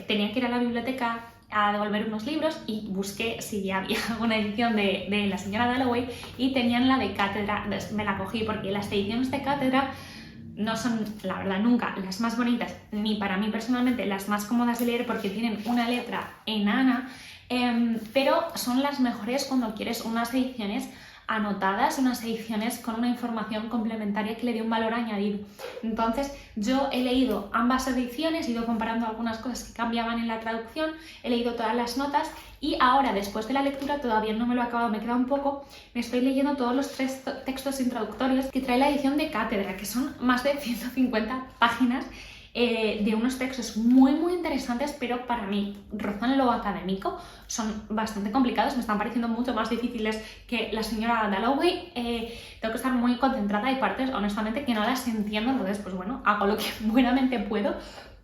tenía que ir a la biblioteca a devolver unos libros y busqué si había alguna edición de La señora Dalloway y tenían la de Cátedra. Entonces me la cogí porque las ediciones de Cátedra no son, la verdad, nunca las más bonitas, ni para mí personalmente las más cómodas de leer porque tienen una letra enana, pero son las mejores cuando quieres unas ediciones anotadas, unas ediciones con una información complementaria que le dio un valor añadido. Entonces yo he leído ambas ediciones, he ido comparando algunas cosas que cambiaban en la traducción, he leído todas las notas y ahora, después de la lectura, todavía no me lo he acabado, me queda un poco, me estoy leyendo todos los 3 textos introductorios que trae la edición de Cátedra, que son más de 150 páginas de unos textos muy interesantes, pero para mí rozan lo académico, son bastante complicados, me están pareciendo mucho más difíciles que la señora Dalloway. Tengo que estar muy concentrada, hay partes honestamente que no las entiendo, entonces pues bueno, hago lo que buenamente puedo,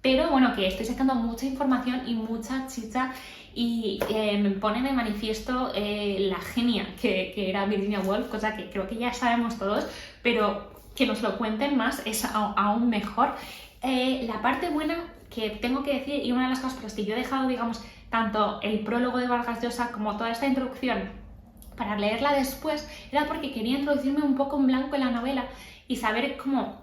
pero bueno, que estoy sacando mucha información y mucha chicha y me pone de manifiesto la genia que era Virginia Woolf, cosa que creo que ya sabemos todos, pero que nos lo cuenten más es aún mejor. La parte buena que tengo que decir, y una de las cosas por las que yo he dejado, digamos, tanto el prólogo de Vargas Llosa como toda esta introducción para leerla después, era porque quería introducirme un poco en blanco en la novela y saber cómo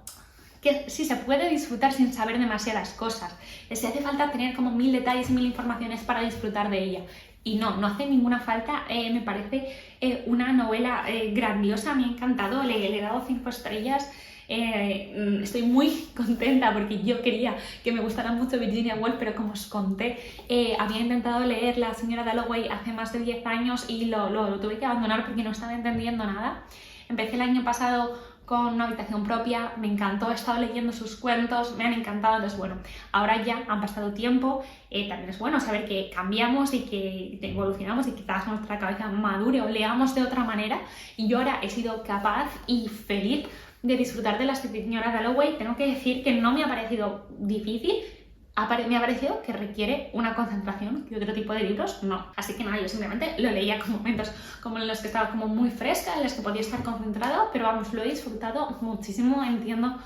que si se puede disfrutar sin saber demasiadas cosas, si hace falta tener como 1000 detalles y 1000 informaciones para disfrutar de ella. Y no hace ninguna falta, me parece una novela grandiosa, me ha encantado, le he dado 5 estrellas. Estoy muy contenta porque yo quería que me gustara mucho Virginia Woolf, pero como os conté, había intentado leer La señora Dalloway hace más de 10 años y lo tuve que abandonar porque no estaba entendiendo nada. Empecé el año pasado con Una habitación propia, me encantó, he estado leyendo sus cuentos, me han encantado, entonces bueno, ahora ya han pasado tiempo, también es bueno saber que cambiamos y que evolucionamos y quizás nuestra cabeza madure o leamos de otra manera, y yo ahora he sido capaz y feliz de disfrutar de La señora Dalloway. Tengo que decir que no me ha parecido difícil, me ha parecido que requiere una concentración que otro tipo de libros no. Así que nada, yo simplemente lo leía con momentos como en los que estaba como muy fresca, en los que podía estar concentrado, pero vamos, lo he disfrutado muchísimo, entiendo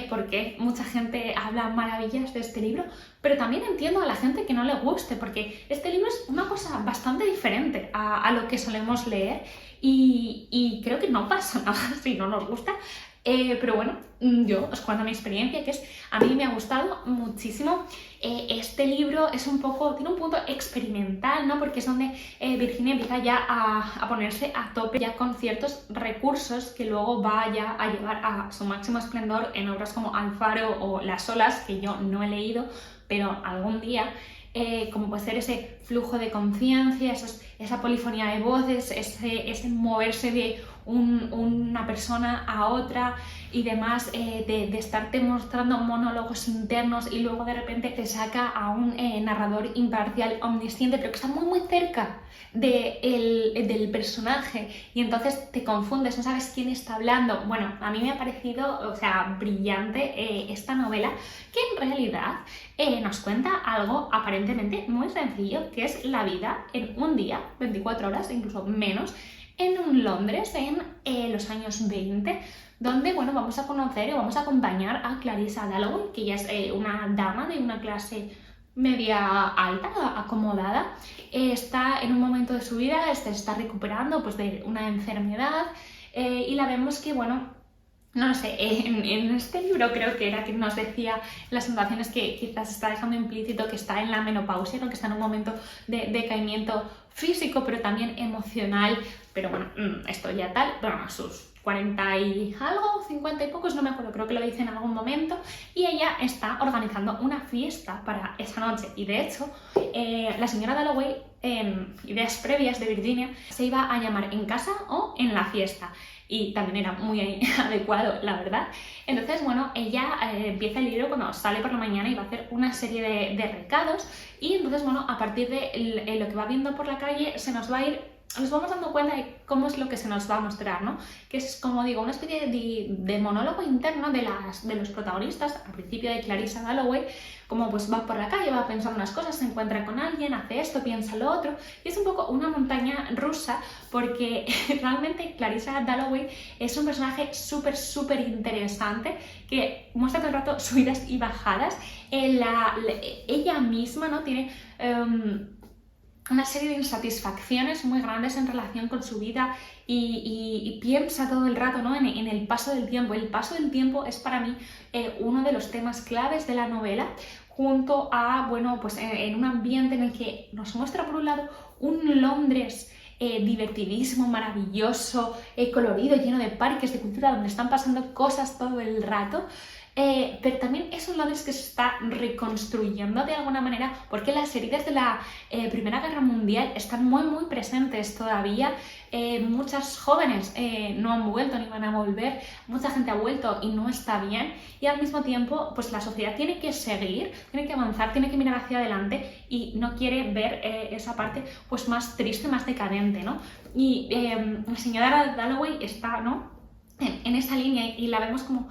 por qué mucha gente habla maravillas de este libro, pero también entiendo a la gente que no le guste, porque este libro es una cosa bastante diferente a lo que solemos leer y creo que no pasa nada si no nos gusta. Pero bueno, yo os cuento mi experiencia, que es, a mí me ha gustado muchísimo. Este libro es un poco, tiene un punto experimental, ¿no? Porque es donde Virginia empieza ya a ponerse a tope ya con ciertos recursos que luego va ya a llevar a su máximo esplendor en obras como Alfaro o Las olas, que yo no he leído, pero algún día, como puede ser ese flujo de conciencia, esa polifonía de voces, ese moverse de una persona a otra y demás, de estarte mostrando monólogos internos y luego de repente te saca a un narrador imparcial, omnisciente, pero que está muy cerca del personaje y entonces te confundes, no sabes quién está hablando. Bueno, a mí me ha parecido, o sea, brillante esta novela, que en realidad nos cuenta algo aparentemente muy sencillo, que es la vida en un día, 24 horas, incluso menos, en un Londres en los años 20, donde, bueno, vamos a conocer o vamos a acompañar a Clarissa Dalloway, que ya es una dama de una clase media alta, acomodada. Está en un momento de su vida, se está recuperando pues, de una enfermedad y la vemos que, bueno, no lo sé, en este libro creo que era que nos decía las anotaciones que quizás está dejando implícito que está en la menopausia, ¿no? Que está en un momento de decaimiento físico, pero también emocional, pero bueno, esto ya tal, bueno, a sus 40 y algo, 50 y pocos, no me acuerdo, creo que lo dice en algún momento, y ella está organizando una fiesta para esa noche, y de hecho, la señora Dalloway, en ideas previas de Virginia, se iba a llamar En casa o En la fiesta, y también era muy adecuado, la verdad. Entonces, bueno, ella empieza el libro cuando sale por la mañana y va a hacer una serie de recados, y entonces, bueno, a partir de lo que va viendo por la calle, nos vamos dando cuenta de cómo es lo que se nos va a mostrar, ¿no? Que es, como digo, una especie de monólogo interno de los protagonistas, al principio de Clarissa Dalloway, como pues va por la calle, va pensando unas cosas, se encuentra con alguien, hace esto, piensa lo otro, y es un poco una montaña rusa, porque realmente Clarissa Dalloway es un personaje súper interesante, que muestra todo el rato subidas y bajadas. Ella misma, ¿no? Tiene una serie de insatisfacciones muy grandes en relación con su vida y piensa todo el rato, ¿no? en el paso del tiempo. El paso del tiempo es para mí uno de los temas claves de la novela, junto a, bueno, pues en un ambiente en el que nos muestra por un lado un Londres divertidísimo, maravilloso, colorido, lleno de parques, de cultura, donde están pasando cosas todo el rato. Pero también es un Londres que se está reconstruyendo de alguna manera, porque las heridas de la Primera Guerra Mundial están muy presentes todavía. Muchas jóvenes no han vuelto ni van a volver, mucha gente ha vuelto y no está bien, y al mismo tiempo pues la sociedad tiene que seguir, tiene que avanzar, tiene que mirar hacia adelante y no quiere ver esa parte pues más triste, más decadente, ¿no? Y la señora Dalloway está, ¿no?, en esa línea, y la vemos como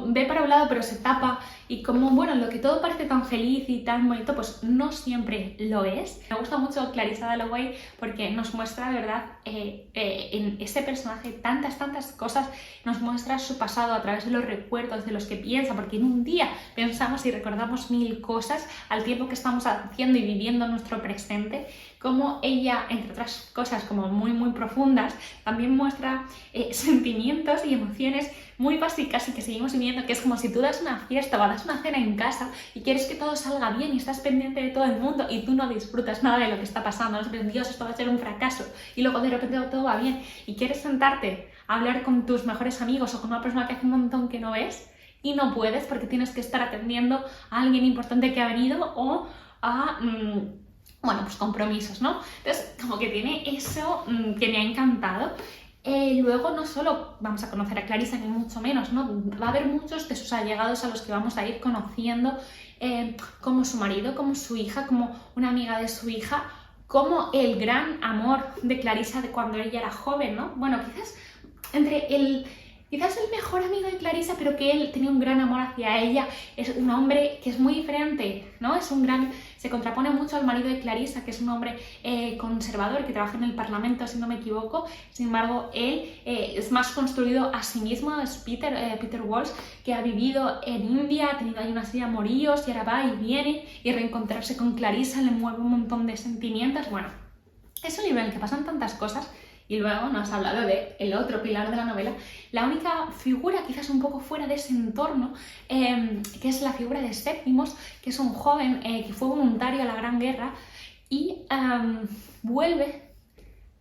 ve para un lado pero se tapa, y como, bueno, lo que todo parece tan feliz y tan bonito, pues no siempre lo es. Me gusta mucho Clarissa Dalloway porque nos muestra de verdad en ese personaje tantas cosas, nos muestra su pasado a través de los recuerdos, de los que piensa, porque en un día pensamos y recordamos 1000 cosas al tiempo que estamos haciendo y viviendo nuestro presente. Como ella, entre otras cosas como muy profundas, también muestra sentimientos y emociones muy básicas y que seguimos viviendo, que es como si tú das una fiesta o das una cena en casa y quieres que todo salga bien y estás pendiente de todo el mundo y tú no disfrutas nada de lo que está pasando, no sabes, Dios, esto va a ser un fracaso, y luego de repente todo va bien y quieres sentarte a hablar con tus mejores amigos o con una persona que hace un montón que no ves y no puedes porque tienes que estar atendiendo a alguien importante que ha venido o a... bueno, pues compromisos, ¿no? Entonces, como que tiene eso que me ha encantado. Luego no solo vamos a conocer a Clarissa, ni mucho menos, ¿no? Va a haber muchos de sus allegados a los que vamos a ir conociendo, como su marido, como su hija, como una amiga de su hija, como el gran amor de Clarissa de cuando ella era joven, ¿no? Bueno, quizás el mejor amigo de Clarissa, pero que él tenía un gran amor hacia ella. Es un hombre que es muy diferente, ¿no? Se contrapone mucho al marido de Clarissa, que es un hombre conservador, que trabaja en el Parlamento, si no me equivoco. Sin embargo, él es más construido a sí mismo, es Peter Walsh, que ha vivido en India, ha tenido ahí una serie de amoríos y ahora va y viene, y reencontrarse con Clarissa le mueve un montón de sentimientos. Bueno, es un libro en el que pasan tantas cosas. Y luego nos ha hablado de el otro pilar de la novela, la única figura quizás un poco fuera de ese entorno, que es la figura de Septimus, que es un joven que fue voluntario a la Gran Guerra y vuelve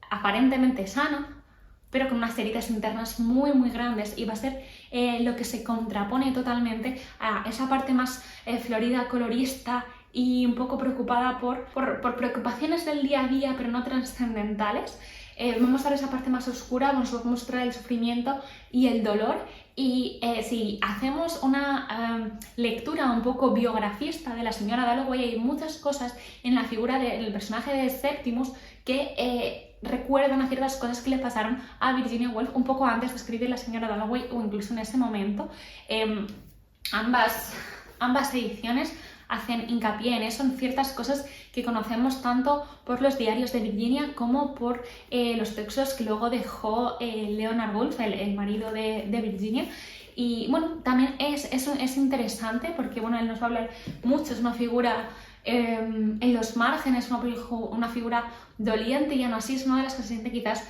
aparentemente sano, pero con unas heridas internas muy grandes, y va a ser lo que se contrapone totalmente a esa parte más florida, colorista y un poco preocupada por preocupaciones del día a día, pero no trascendentales. Vamos a mostrar esa parte más oscura, vamos a mostrar el sufrimiento y el dolor, y si hacemos una lectura un poco biografista de la señora Dalloway, hay muchas cosas en la figura del personaje de Septimus que recuerdan a ciertas cosas que le pasaron a Virginia Woolf un poco antes de escribir la señora Dalloway, o incluso en ese momento. Ambas ediciones hacen hincapié en eso, en ciertas cosas que conocemos tanto por los diarios de Virginia como por los textos que luego dejó Leonard Woolf, el marido de Virginia. Y bueno, también es interesante porque, bueno, él nos va a hablar mucho, es una figura en los márgenes, una figura doliente, y aún así es una de las que se siente quizás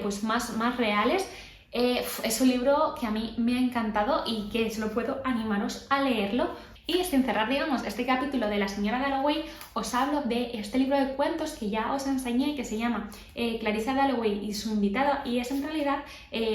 pues más reales. Es un libro que a mí me ha encantado y que solo puedo animaros a leerlo. Y sin cerrar, digamos, este capítulo de la señora Dalloway, os hablo de este libro de cuentos que ya os enseñé, que se llama Clarissa Dalloway y su invitada, y es en realidad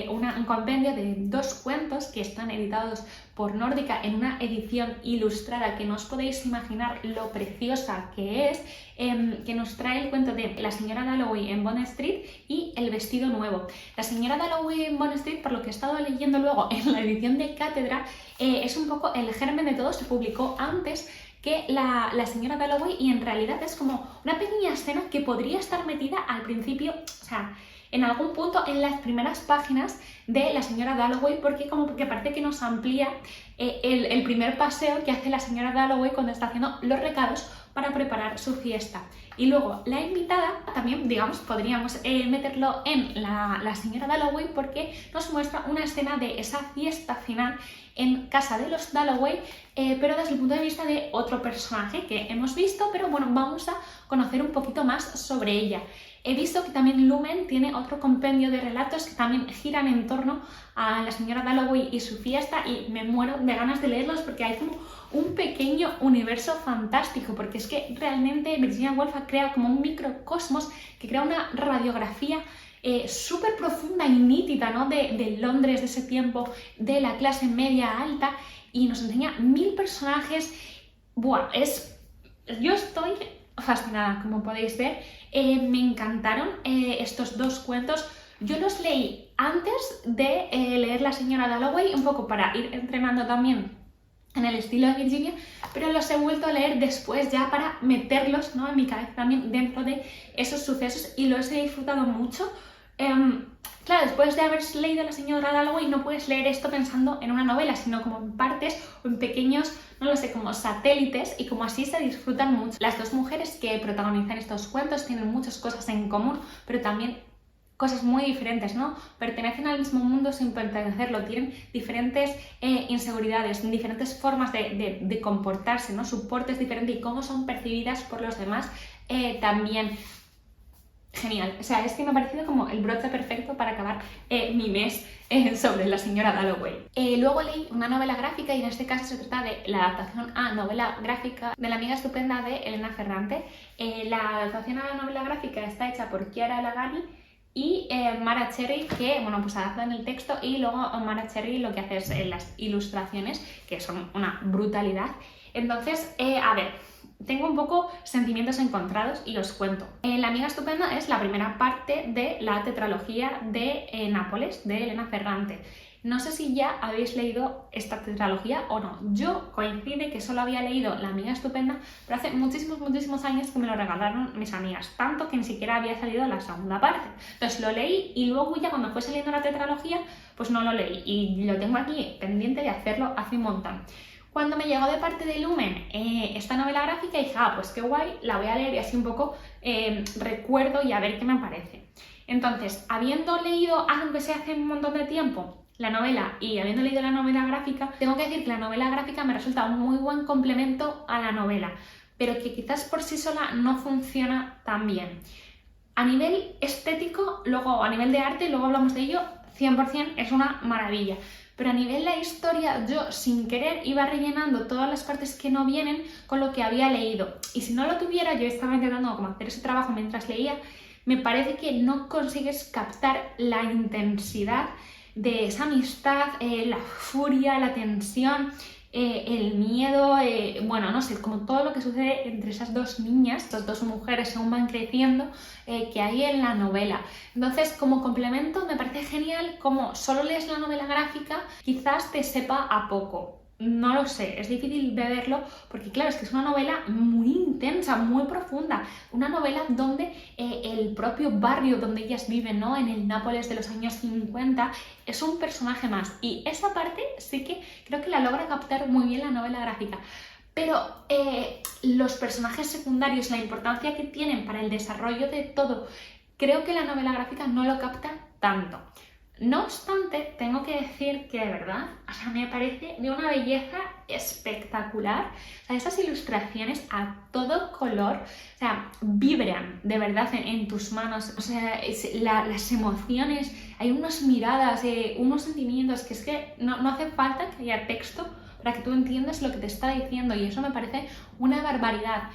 un compendio de 2 cuentos que están editados por Nórdica en una edición ilustrada que no os podéis imaginar lo preciosa que es, que nos trae el cuento de la señora Dalloway en Bond Street y el vestido nuevo. La señora Dalloway en Bond Street, por lo que he estado leyendo luego en la edición de Cátedra, es un poco el germen de todo, se publicó antes que la señora Dalloway, y en realidad es como una pequeña escena que podría estar metida al principio, o sea, en algún punto en las primeras páginas de la señora Dalloway, porque como que parece que nos amplía el primer paseo que hace la señora Dalloway cuando está haciendo los recados para preparar su fiesta. Y luego la invitada también, digamos, podríamos meterlo en la señora Dalloway, porque nos muestra una escena de esa fiesta final en casa de los Dalloway, pero desde el punto de vista de otro personaje que hemos visto, pero bueno, vamos a conocer un poquito más sobre ella. He visto que también Lumen tiene otro compendio de relatos que también giran en torno a la señora Dalloway y su fiesta, y me muero de ganas de leerlos porque hay como un pequeño universo fantástico, porque es que realmente Virginia Woolf ha creado como un microcosmos que crea una radiografía súper profunda y nítida, ¿no? de Londres de ese tiempo, de la clase media alta, y nos enseña 1000 personajes. Buah, yo estoy fascinada, como podéis ver. Me encantaron estos dos cuentos. Yo los leí antes de leer La señora Dalloway, un poco para ir entrenando también en el estilo de Virginia, pero los he vuelto a leer después ya para meterlos, ¿no? en mi cabeza también dentro de esos sucesos, y los he disfrutado mucho. Claro, después de haber leído La señora Dalloway no puedes leer esto pensando en una novela, sino como en partes o en pequeños, no lo sé, como satélites, y como así se disfrutan mucho. Las dos mujeres que protagonizan estos cuentos tienen muchas cosas en común, pero también cosas muy diferentes, ¿no? Pertenecen al mismo mundo sin pertenecerlo, tienen diferentes inseguridades, diferentes formas de comportarse, ¿no? Su porte es diferente y cómo son percibidas por los demás también. Genial, o sea, es que me ha parecido como el broche perfecto para acabar mi mes sobre la señora Dalloway. Luego leí una novela gráfica, y en este caso se trata de la adaptación a novela gráfica de La amiga estupenda de Elena Ferrante. La adaptación a la novela gráfica está hecha por Chiara Lagani y Mara Cherry, que bueno, pues adaptan el texto, y luego Mara Cherry lo que hace es las ilustraciones, que son una brutalidad. Entonces, a ver, tengo un poco sentimientos encontrados y os cuento. La amiga estupenda es la primera parte de la tetralogía de Nápoles, de Elena Ferrante. No sé si ya habéis leído esta tetralogía o no. Yo coincide que solo había leído La amiga estupenda, pero hace muchísimos años que me lo regalaron mis amigas, tanto que ni siquiera había salido la segunda parte. Entonces lo leí, y luego ya cuando fue saliendo la tetralogía, pues no lo leí, y lo tengo aquí pendiente de hacerlo hace un montón. Cuando me llegó de parte de Lumen esta novela gráfica, dije, pues qué guay, la voy a leer y así un poco recuerdo y a ver qué me parece. Entonces, habiendo leído, aunque sea hace un montón de tiempo, la novela, y habiendo leído la novela gráfica, tengo que decir que la novela gráfica me resulta un muy buen complemento a la novela, pero que quizás por sí sola no funciona tan bien. A nivel estético, luego a nivel de arte, luego hablamos de ello, 100% es una maravilla. Pero a nivel de la historia, yo sin querer iba rellenando todas las partes que no vienen con lo que había leído. Y si no lo tuviera, yo estaba intentando como hacer ese trabajo mientras leía, me parece que no consigues captar la intensidad de esa amistad, la furia, la tensión, el miedo, bueno, no sé, como todo lo que sucede entre esas dos niñas, estas dos mujeres según van creciendo, que hay en la novela. Entonces, como complemento, me parece genial como solo lees la novela gráfica, quizás te sepa a poco. No lo sé, es difícil beberlo porque claro, es que es una novela muy intensa, muy profunda, una novela donde el propio barrio donde ellas viven, ¿no? En el Nápoles de los años 50, es un personaje más, y esa parte sí que creo que la logra captar muy bien la novela gráfica. Pero los personajes secundarios, la importancia que tienen para el desarrollo de todo, creo que la novela gráfica no lo capta tanto. No obstante, tengo que decir que de verdad, o sea, me parece de una belleza espectacular. O sea, esas ilustraciones a todo color, o sea, vibran de verdad en tus manos. O sea, las emociones, hay unas miradas, unos sentimientos que es que no hace falta que haya texto para que tú entiendas lo que te está diciendo, y eso me parece una barbaridad.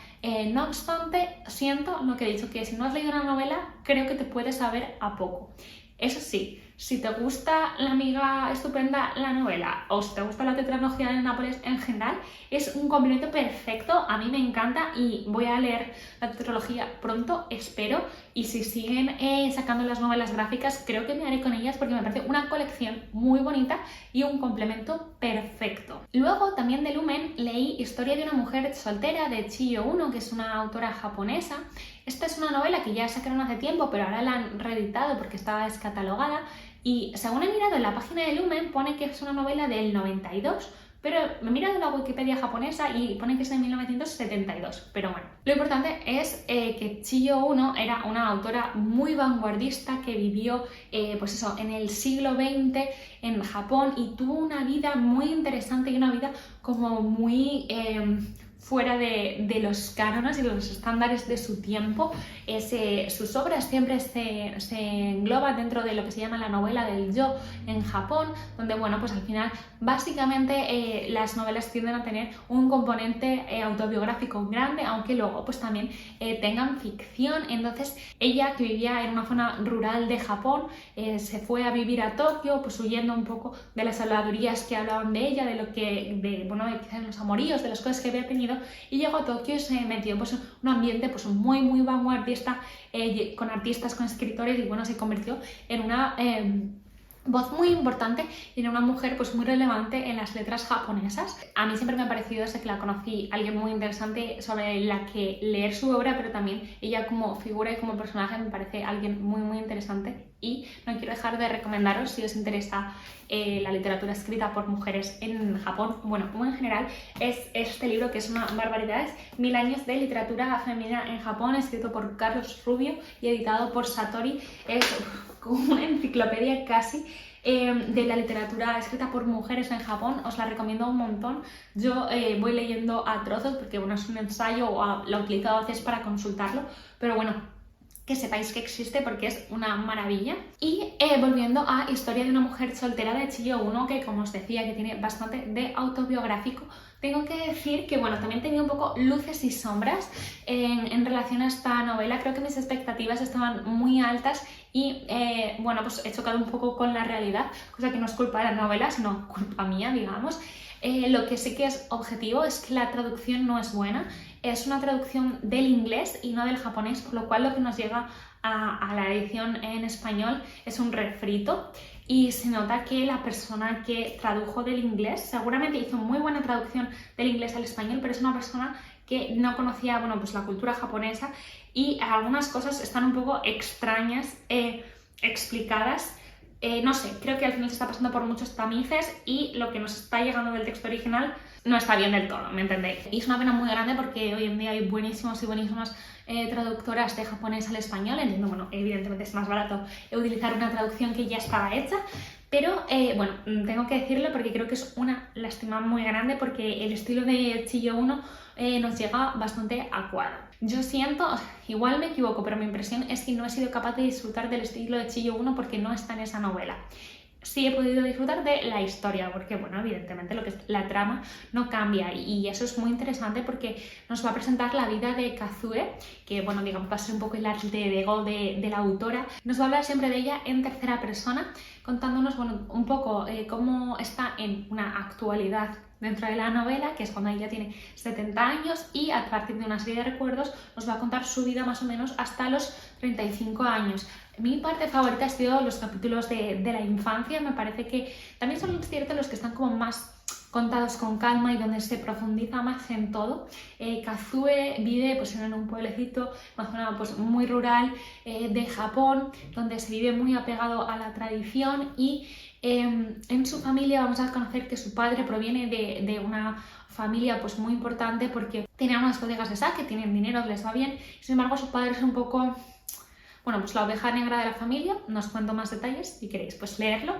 No obstante, siento lo que he dicho, que si no has leído una novela, creo que te puede saber a poco. Eso sí, si te gusta La amiga estupenda, la novela, o si te gusta la tetralogía de Nápoles en general, es un complemento perfecto. A mí me encanta y voy a leer la tetralogía pronto, espero. Y si siguen sacando las novelas gráficas, creo que me haré con ellas porque me parece una colección muy bonita y un complemento perfecto. Luego, también de Lumen, leí Historia de una mujer soltera de Chiyo Uno, que es una autora japonesa. Esta es una novela que ya sacaron hace tiempo, pero ahora la han reeditado porque estaba descatalogada. Y según he mirado en la página de Lumen, pone que es una novela del 92, pero me he mirado en la Wikipedia japonesa y pone que es de 1972, pero bueno. Lo importante es que Chiyo Uno era una autora muy vanguardista que vivió, pues eso, en el siglo XX en Japón y tuvo una vida muy interesante y una vida como muy fuera de los cánones y los estándares de su tiempo. Sus obras siempre se engloban dentro de lo que se llama la novela del yo en Japón, donde, bueno, pues al final básicamente las novelas tienden a tener un componente autobiográfico grande, aunque luego pues también tengan ficción. Entonces ella, que vivía en una zona rural de Japón, se fue a vivir a Tokio, pues huyendo un poco de las habladurías que hablaban de ella, bueno, quizás los amoríos, de las cosas que había tenido, y llegó a Tokio y se metió pues, en un ambiente pues, muy, muy vanguardista, con artistas, con escritores, y bueno, se convirtió en una voz muy importante y en una mujer pues muy relevante en las letras japonesas. A mí siempre me ha parecido, desde que la conocí, alguien muy interesante sobre la que leer su obra, pero también ella como figura y como personaje me parece alguien muy muy interesante, y no quiero dejar de recomendaros, si os interesa la literatura escrita por mujeres en Japón, bueno, en general, es este libro, que es una barbaridad, es 1000 años de literatura femenina en Japón, escrito por Carlos Rubio y editado por Satori. Es como una enciclopedia casi de la literatura escrita por mujeres en Japón. Os la recomiendo un montón. Yo voy leyendo a trozos porque, bueno, es un ensayo, o lo he utilizado a veces para consultarlo, pero bueno, que sepáis que existe porque es una maravilla. Y volviendo a Historia de una mujer soltera de Chiyo Uno, que como os decía, que tiene bastante de autobiográfico, tengo que decir que, bueno, también tenía un poco luces y sombras en relación a esta novela. Creo que mis expectativas estaban muy altas y, bueno, pues he chocado un poco con la realidad, cosa que no es culpa de la novela, sino culpa mía, digamos. Lo que sí que es objetivo es que la traducción no es buena. Es una traducción del inglés y no del japonés, por lo cual lo que nos llega a la edición en español es un refrito, y se nota que la persona que tradujo del inglés seguramente hizo muy buena traducción del inglés al español, pero es una persona que no conocía, bueno, pues la cultura japonesa, y algunas cosas están un poco extrañas explicadas. No sé, creo que al final se está pasando por muchos tamices y lo que nos está llegando del texto original no está bien del todo, ¿me entendéis? Y es una pena muy grande porque hoy en día hay buenísimos y buenísimas traductoras de japonés al español. Entiendo, bueno, evidentemente es más barato utilizar una traducción que ya estaba hecha, pero bueno, tengo que decirlo porque creo que es una lástima muy grande, porque el estilo de Chiyo Uno nos llega bastante a cuadro. Yo siento, igual me equivoco, pero mi impresión es que no he sido capaz de disfrutar del estilo de Chiyo Uno porque no está en esa novela. Sí he podido disfrutar de la historia, porque, bueno, evidentemente lo que es la trama no cambia, y eso es muy interesante porque nos va a presentar la vida de Kazue, que, bueno, digamos, va a ser un poco el alter ego de la autora. Nos va a hablar siempre de ella en tercera persona, contándonos, bueno, un poco cómo está en una actualidad dentro de la novela, que es cuando ella tiene 70 años, y a partir de una serie de recuerdos nos va a contar su vida más o menos hasta los 35 años. Mi parte favorita ha sido los capítulos de la infancia. Me parece que también son ciertos los que están como más contados con calma y donde se profundiza más en todo. Kazue vive pues, en un pueblecito, una zona pues, muy rural de Japón, donde se vive muy apegado a la tradición, y en su familia vamos a conocer que su padre proviene de una familia pues, muy importante, porque tienen unas bodegas de sake, tienen dinero, les va bien. Sin embargo, su padre es un poco, bueno, pues la oveja negra de la familia. No os cuento más detalles, si queréis pues leerlo.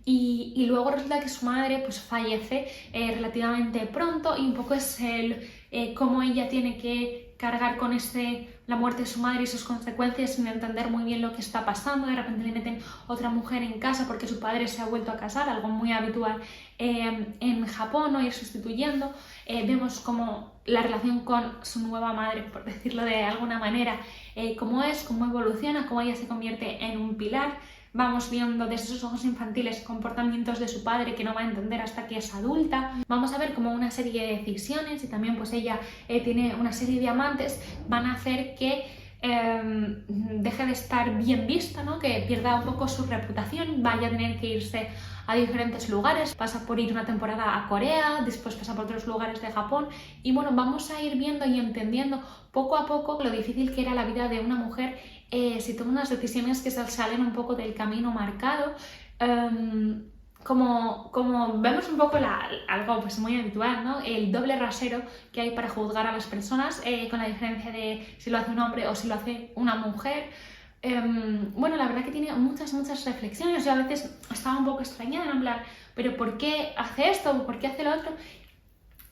Y luego resulta que su madre pues fallece relativamente pronto, y un poco es cómo ella tiene que cargar con la muerte de su madre y sus consecuencias, sin entender muy bien lo que está pasando. De repente le meten otra mujer en casa porque su padre se ha vuelto a casar, algo muy habitual en Japón, ¿no? Ir sustituyendo. Vemos como la relación con su nueva madre, por decirlo de alguna manera, cómo evoluciona, cómo ella se convierte en un pilar. Vamos viendo desde sus ojos infantiles comportamientos de su padre que no va a entender hasta que es adulta. Vamos a ver cómo una serie de decisiones, y también pues ella tiene una serie de amantes, van a hacer que deje de estar bien vista, ¿no? Que pierda un poco su reputación, vaya a tener que irse a diferentes lugares, pasa por ir una temporada a Corea, después pasa por otros lugares de Japón, y bueno, vamos a ir viendo y entendiendo poco a poco lo difícil que era la vida de una mujer si toma unas decisiones que se salen un poco del camino marcado, como vemos un poco algo pues muy habitual, ¿no? El doble rasero que hay para juzgar a las personas, con la diferencia de si lo hace un hombre o si lo hace una mujer. Bueno, la verdad que tiene muchas reflexiones. Yo a veces estaba un poco extrañada, en plan, pero ¿por qué hace esto? ¿Por qué hace lo otro?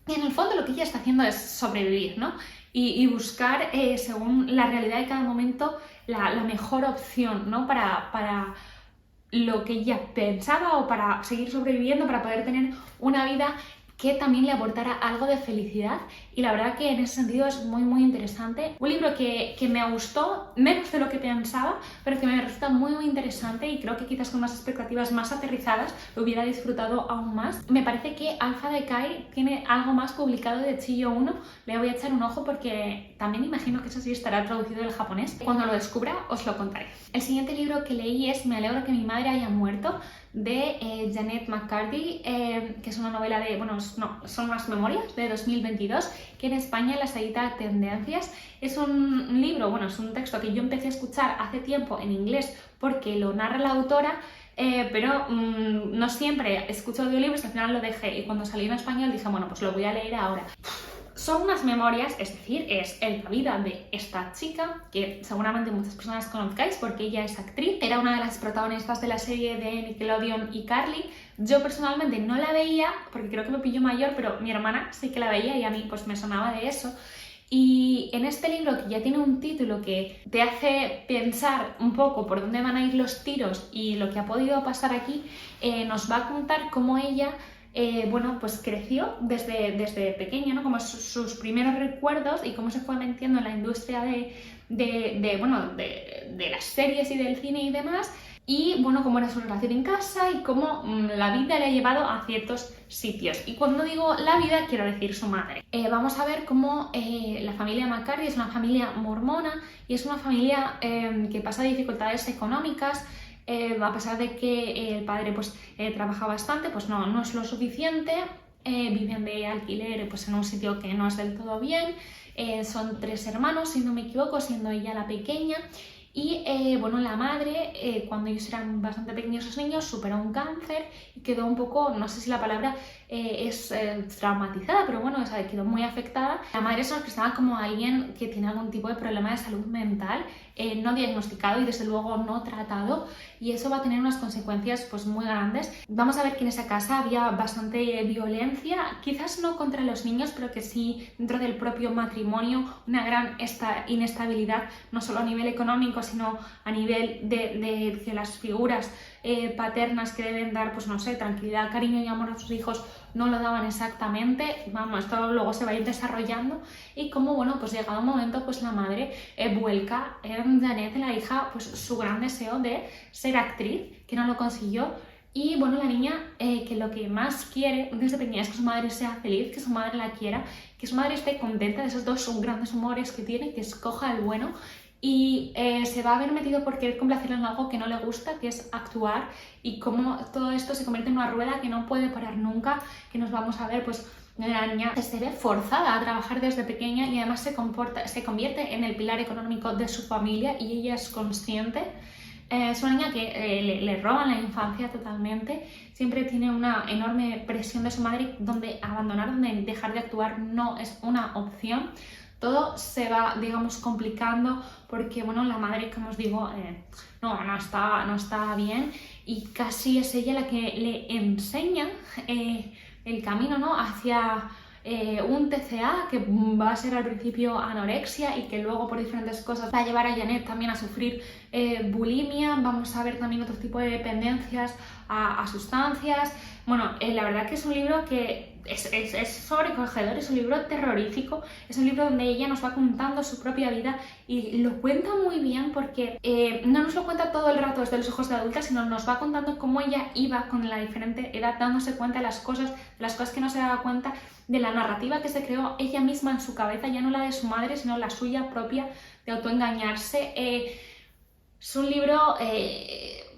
Y en el fondo lo que ella está haciendo es sobrevivir, ¿no? Y buscar, según la realidad de cada momento, la mejor opción, ¿no? Para lo que ella pensaba o para seguir sobreviviendo, para poder tener una vida que también le aportara algo de felicidad, y la verdad que en ese sentido es muy interesante. Un libro que me gustó menos de lo que pensaba, pero que me resulta muy interesante, y creo que quizás con unas expectativas más aterrizadas lo hubiera disfrutado aún más. Me parece que Alpha Decay tiene algo más publicado de Chiyo 1, le voy a echar un ojo porque también imagino que eso sí estará traducido del japonés. Cuando lo descubra os lo contaré. El siguiente libro que leí es Me alegro que mi madre haya muerto, de Janet McCarthy, que es una novela de, bueno, no, son unas memorias de 2022, que en España las edita Tendencias. Es un libro, bueno, es un texto que yo empecé a escuchar hace tiempo en inglés porque lo narra la autora, pero no siempre escucho audiolibros, al final lo dejé, y cuando salió en español dije, bueno, pues lo voy a leer ahora. Son unas memorias, es decir, es la vida de esta chica, que seguramente muchas personas conozcáis porque ella es actriz, era una de las protagonistas de la serie de Nickelodeon iCarly. Yo personalmente no la veía porque creo que me pilló mayor, pero mi hermana sí que la veía y a mí pues me sonaba de eso. Y en este libro, que ya tiene un título que te hace pensar un poco por dónde van a ir los tiros y lo que ha podido pasar aquí, nos va a contar cómo ella bueno, pues creció desde pequeña, ¿no? Como sus primeros recuerdos y cómo se fue metiendo en la industria de las series y del cine y demás, y bueno, cómo era su relación en casa y cómo la vida le ha llevado a ciertos sitios. Y cuando digo la vida, quiero decir su madre. Vamos a ver cómo la familia McCarthy es una familia mormona y es una familia que pasa dificultades económicas. A pesar de que el padre pues, trabaja bastante, pues no es lo suficiente, viven de alquiler pues, en un sitio que no es del todo bien, son 3 hermanos, si no me equivoco, siendo ella la pequeña, y bueno, la madre, cuando ellos eran bastante pequeños los niños, superó un cáncer y quedó un poco, no sé si la palabra es traumatizada, pero bueno, o sea, quedó muy afectada. La madre se nos prestaba como alguien que tiene algún tipo de problema de salud mental, no diagnosticado y desde luego no tratado, y eso va a tener unas consecuencias pues muy grandes. Vamos a ver que en esa casa había bastante violencia, quizás no contra los niños, pero que sí dentro del propio matrimonio, una gran inestabilidad, no solo a nivel económico, sino a nivel de las figuras paternas que deben dar, pues no sé, tranquilidad, cariño y amor a sus hijos, no lo daban exactamente. Vamos, esto luego se va a ir desarrollando, y como, bueno, pues llegado un momento, pues la madre vuelca en Janet, la hija, pues su gran deseo de ser actriz, que no lo consiguió. Y bueno, la niña que lo que más quiere desde pequeña es que su madre sea feliz, que su madre la quiera, que su madre esté contenta de esos dos grandes humores que tiene, que escoja el bueno, y se va a haber metido por querer complacer en algo que no le gusta, que es actuar, y cómo todo esto se convierte en una rueda que no puede parar nunca, que nos vamos a ver pues la niña se ve forzada a trabajar desde pequeña y además se convierte en el pilar económico de su familia, y ella es consciente. Es una niña que le roban la infancia totalmente, siempre tiene una enorme presión de su madre, donde abandonar, donde dejar de actuar no es una opción. Todo se va, digamos, complicando porque, bueno, la madre, como os digo, no está bien, y casi es ella la que le enseña el camino, ¿no?, hacia un TCA, que va a ser al principio anorexia y que luego por diferentes cosas va a llevar a Janet también a sufrir bulimia. Vamos a ver también otro tipo de dependencias a sustancias. Bueno, la verdad que es un libro que es sobrecogedor, es un libro terrorífico, es un libro donde ella nos va contando su propia vida y lo cuenta muy bien porque no nos lo cuenta todo el rato desde los ojos de adulta, sino nos va contando cómo ella iba con la diferente edad dándose cuenta de las cosas que no se daba cuenta, de la narrativa que se creó ella misma en su cabeza, ya no la de su madre, sino la suya propia, de autoengañarse. Es un libro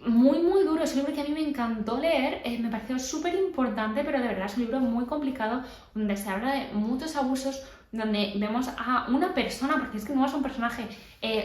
muy duro, es un libro que a mí me encantó leer, me pareció súper importante, pero de verdad es un libro muy complicado, donde se habla de muchos abusos, donde vemos a una persona, porque es que no es un personaje,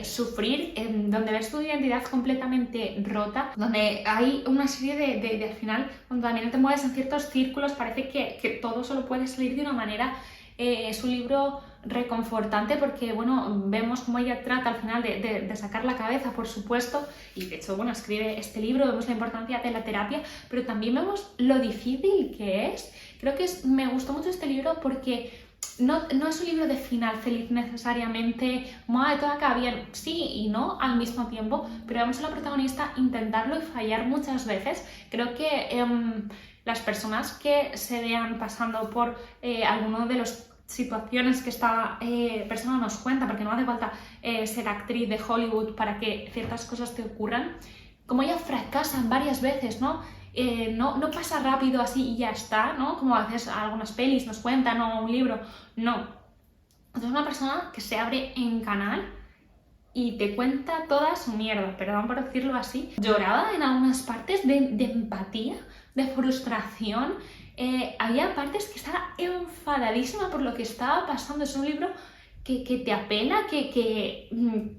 sufrir, donde ves tu identidad completamente rota, donde hay una serie de al final, cuando también te mueves en ciertos círculos, parece que todo solo puede salir de una manera. Es un libro reconfortante porque, bueno, vemos cómo ella trata al final de sacar la cabeza, por supuesto, y de hecho, bueno, escribe este libro, vemos la importancia de la terapia, pero también vemos lo difícil que es. Creo que me gustó mucho este libro porque no es un libro de final feliz necesariamente, de todo acaba bien, sí y no al mismo tiempo, pero vemos a la protagonista intentarlo y fallar muchas veces. Creo que las personas que se vean pasando por alguno de los situaciones que esta persona nos cuenta, porque no hace falta ser actriz de Hollywood para que ciertas cosas te ocurran, como ella fracasa varias veces, ¿no? No pasa rápido así y ya está, ¿no? Como a veces algunas pelis nos cuentan o un libro, no. Es una persona que se abre en canal y te cuenta toda su mierda, perdón por decirlo así. Lloraba en algunas partes de empatía, de frustración. Había partes que estaba enfadadísima por lo que estaba pasando. Es un libro que te apena, que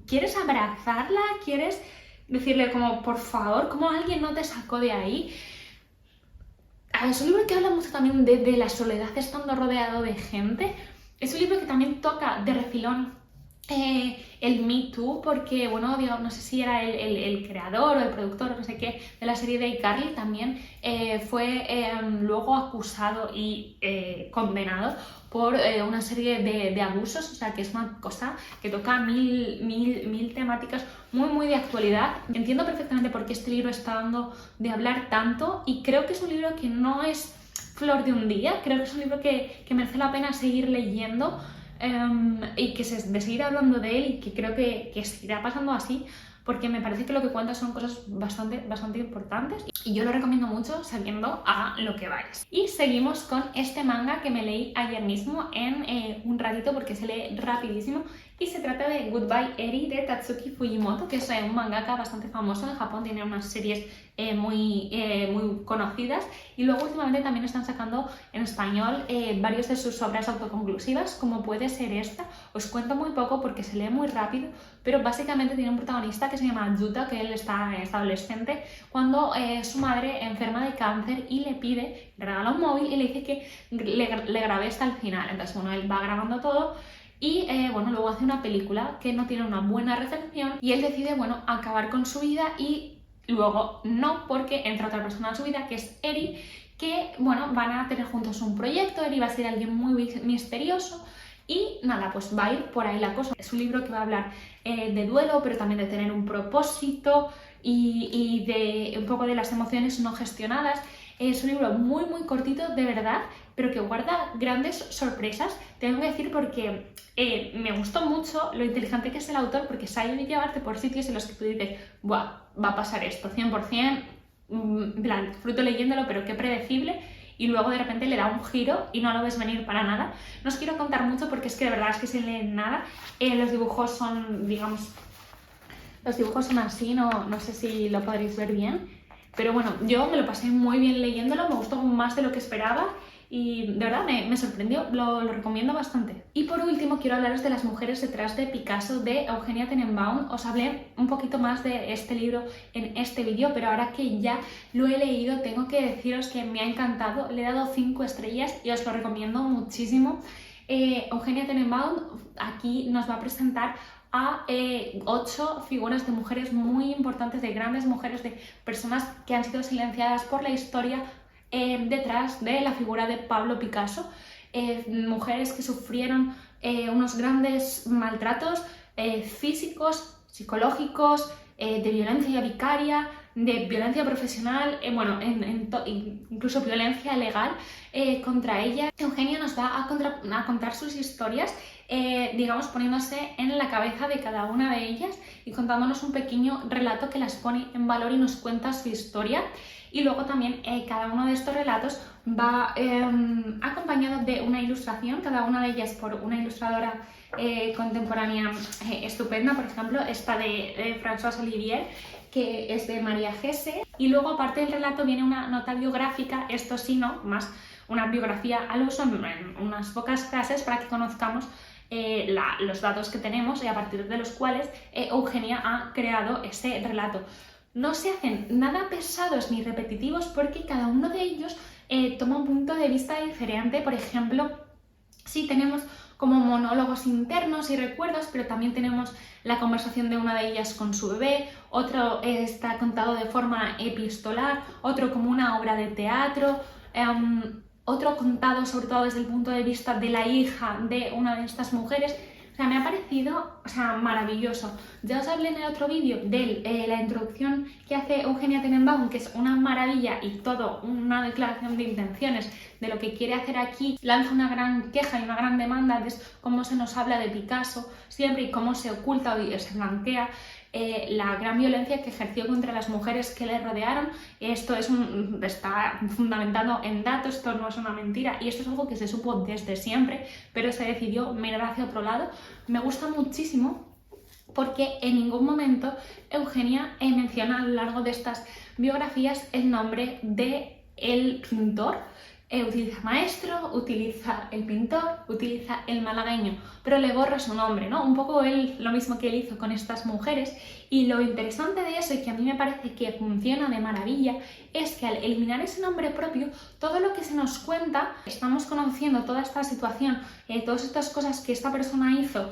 quieres abrazarla, quieres decirle como, por favor, ¿cómo alguien no te sacó de ahí? Es un libro que habla mucho también de la soledad estando rodeado de gente. Es un libro que también toca de refilón el Me Too, porque, bueno, no sé si era el creador o el productor, no sé qué, de la serie de iCarly, también fue luego acusado y condenado por una serie de abusos, o sea que es una cosa que toca mil temáticas muy de actualidad. Entiendo perfectamente por qué este libro está dando de hablar tanto y creo que es un libro que no es flor de un día, creo que es un libro que merece la pena seguir leyendo. Y de seguir hablando de él y que creo que seguirá pasando así porque me parece que lo que cuenta son cosas bastante importantes y yo lo recomiendo mucho sabiendo a lo que vais. Y seguimos con este manga que me leí ayer mismo en un ratito porque se lee rapidísimo y se trata de Goodbye Eri de Tatsuki Fujimoto, que es un mangaka bastante famoso en Japón, tiene unas series muy conocidas y luego últimamente también están sacando en español varios de sus obras autoconclusivas, como puede ser esta. Os cuento muy poco porque se lee muy rápido, pero básicamente tiene un protagonista que se llama Yuta, que él es adolescente, cuando su madre enferma de cáncer y le regala un móvil y le dice que le grabe hasta el final. Entonces, bueno, él va grabando todo y luego hace una película que no tiene una buena recepción y él decide, acabar con su vida y luego no, porque entra otra persona en su vida que es Eri, que van a tener juntos un proyecto. Eri va a ser alguien muy misterioso y nada, pues va a ir por ahí la cosa. Es un libro que va a hablar de duelo, pero también de tener un propósito y de un poco de las emociones no gestionadas. Es un libro muy cortito, de verdad, pero que guarda grandes sorpresas. Tengo que decir porque me gustó mucho lo inteligente que es el autor, porque sabe llevarte por sitios en los que tú dices, ¡buah! Va a pasar esto, 100%, en plan, disfruto leyéndolo, pero qué predecible. Y luego de repente le da un giro y no lo ves venir para nada. No os quiero contar mucho porque es que de verdad es que se lee nada. Los dibujos son, así, no sé si lo podréis ver bien. Pero bueno, yo me lo pasé muy bien leyéndolo, me gustó más de lo que esperaba y de verdad me sorprendió, lo recomiendo bastante. Y por último quiero hablaros de Las mujeres detrás de Picasso de Eugenia Tenenbaum. Os hablé un poquito más de este libro en este vídeo, pero ahora que ya lo he leído tengo que deciros que me ha encantado, le he dado 5 estrellas y os lo recomiendo muchísimo. Eugenia Tenenbaum aquí nos va a presentar a 8 figuras de mujeres muy importantes, de grandes mujeres, de personas que han sido silenciadas por la historia detrás de la figura de Pablo Picasso, mujeres que sufrieron unos grandes maltratos físicos, psicológicos, de violencia vicaria, de violencia profesional, incluso violencia legal contra ella. Eugenia nos va a contar sus historias, poniéndose en la cabeza de cada una de ellas y contándonos un pequeño relato que las pone en valor y nos cuenta su historia. Y luego también cada uno de estos relatos va acompañado de una ilustración, cada una de ellas por una ilustradora contemporánea estupenda. Por ejemplo, esta de Françoise Olivier, que es de María Gese. Y luego, aparte del relato, viene una nota biográfica, esto sí, no, más una biografía al uso en unas pocas frases para que conozcamos los datos que tenemos y a partir de los cuales Eugenia ha creado ese relato. No se hacen nada pesados ni repetitivos porque cada uno de ellos toma un punto de vista diferente. Por ejemplo, sí tenemos como monólogos internos y recuerdos, pero también tenemos la conversación de una de ellas con su bebé, otro está contado de forma epistolar, otro como una obra de teatro, otro contado sobre todo desde el punto de vista de la hija de una de estas mujeres. O sea, me ha parecido maravilloso. Ya os hablé en el otro vídeo de la introducción que hace Eugenia Tenenbaum, que es una maravilla y todo una declaración de intenciones de lo que quiere hacer aquí. Lanza una gran queja y una gran demanda de cómo se nos habla de Picasso siempre y cómo se oculta y se blanquea la gran violencia que ejerció contra las mujeres que le rodearon. Esto está fundamentado en datos, esto no es una mentira y esto es algo que se supo desde siempre, pero se decidió mirar hacia otro lado. Me gusta muchísimo porque en ningún momento Eugenia menciona a lo largo de estas biografías el nombre del pintor. Utiliza maestro, utiliza el pintor, utiliza el malagueño, pero le borra su nombre, ¿no? Un poco lo mismo que él hizo con estas mujeres. Y lo interesante de eso, y que a mí me parece que funciona de maravilla, es que al eliminar ese nombre propio, todo lo que se nos cuenta, estamos conociendo toda esta situación, todas estas cosas que esta persona hizo,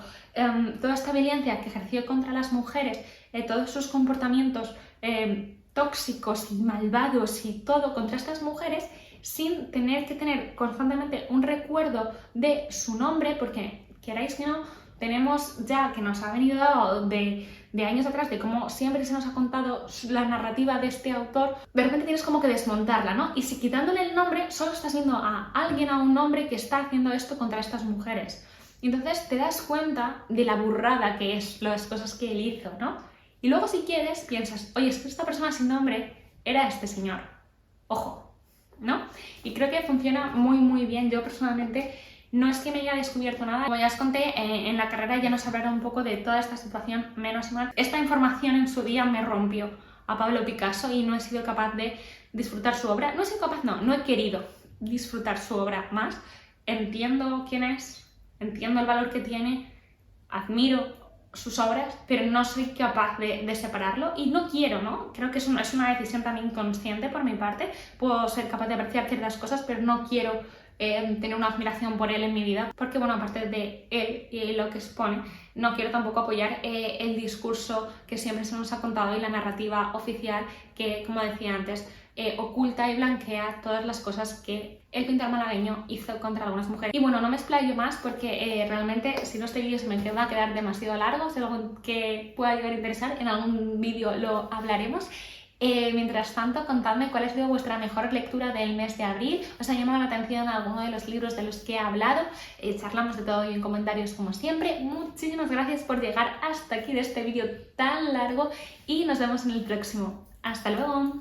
toda esta violencia que ejerció contra las mujeres, todos sus comportamientos tóxicos y malvados y todo contra estas mujeres, sin tener que tener constantemente un recuerdo de su nombre, porque queráis que no, tenemos ya que nos ha venido dado de años atrás, de cómo siempre se nos ha contado la narrativa de este autor, de repente tienes como que desmontarla, ¿no? Y si quitándole el nombre, solo estás viendo a alguien, a un hombre que está haciendo esto contra estas mujeres. Y entonces te das cuenta de la burrada que es las cosas que él hizo, ¿no? Y luego si quieres, piensas, oye, es que esta persona sin nombre era este señor. Ojo, ¿no? Y creo que funciona muy bien. Yo personalmente no es que me haya descubierto nada. Como ya os conté, en la carrera ya nos hablaron un poco de toda esta situación, menos mal. Esta información en su día me rompió a Pablo Picasso y no he sido capaz de disfrutar su obra. No he sido capaz, no he querido disfrutar su obra más. Entiendo quién es, entiendo el valor que tiene, admiro sus obras, pero no soy capaz de separarlo y no quiero, ¿no? Creo que es una decisión también consciente por mi parte. Puedo ser capaz de apreciar ciertas cosas, pero no quiero tener una admiración por él en mi vida, porque bueno, aparte de él y lo que expone, no quiero tampoco apoyar el discurso que siempre se nos ha contado y la narrativa oficial que, como decía antes, oculta y blanquea todas las cosas que el pintor malagueño hizo contra algunas mujeres. Y bueno, no me explayo más porque realmente si no este vídeo se me va a quedar demasiado largo. Si es algo que pueda llegar a interesar, en algún vídeo lo hablaremos. Mientras tanto, contadme cuál ha sido vuestra mejor lectura del mes de abril. ¿Os ha llamado la atención alguno de los libros de los que he hablado? Charlamos de todo y en comentarios como siempre. Muchísimas gracias por llegar hasta aquí de este vídeo tan largo y nos vemos en el próximo. ¡Hasta luego!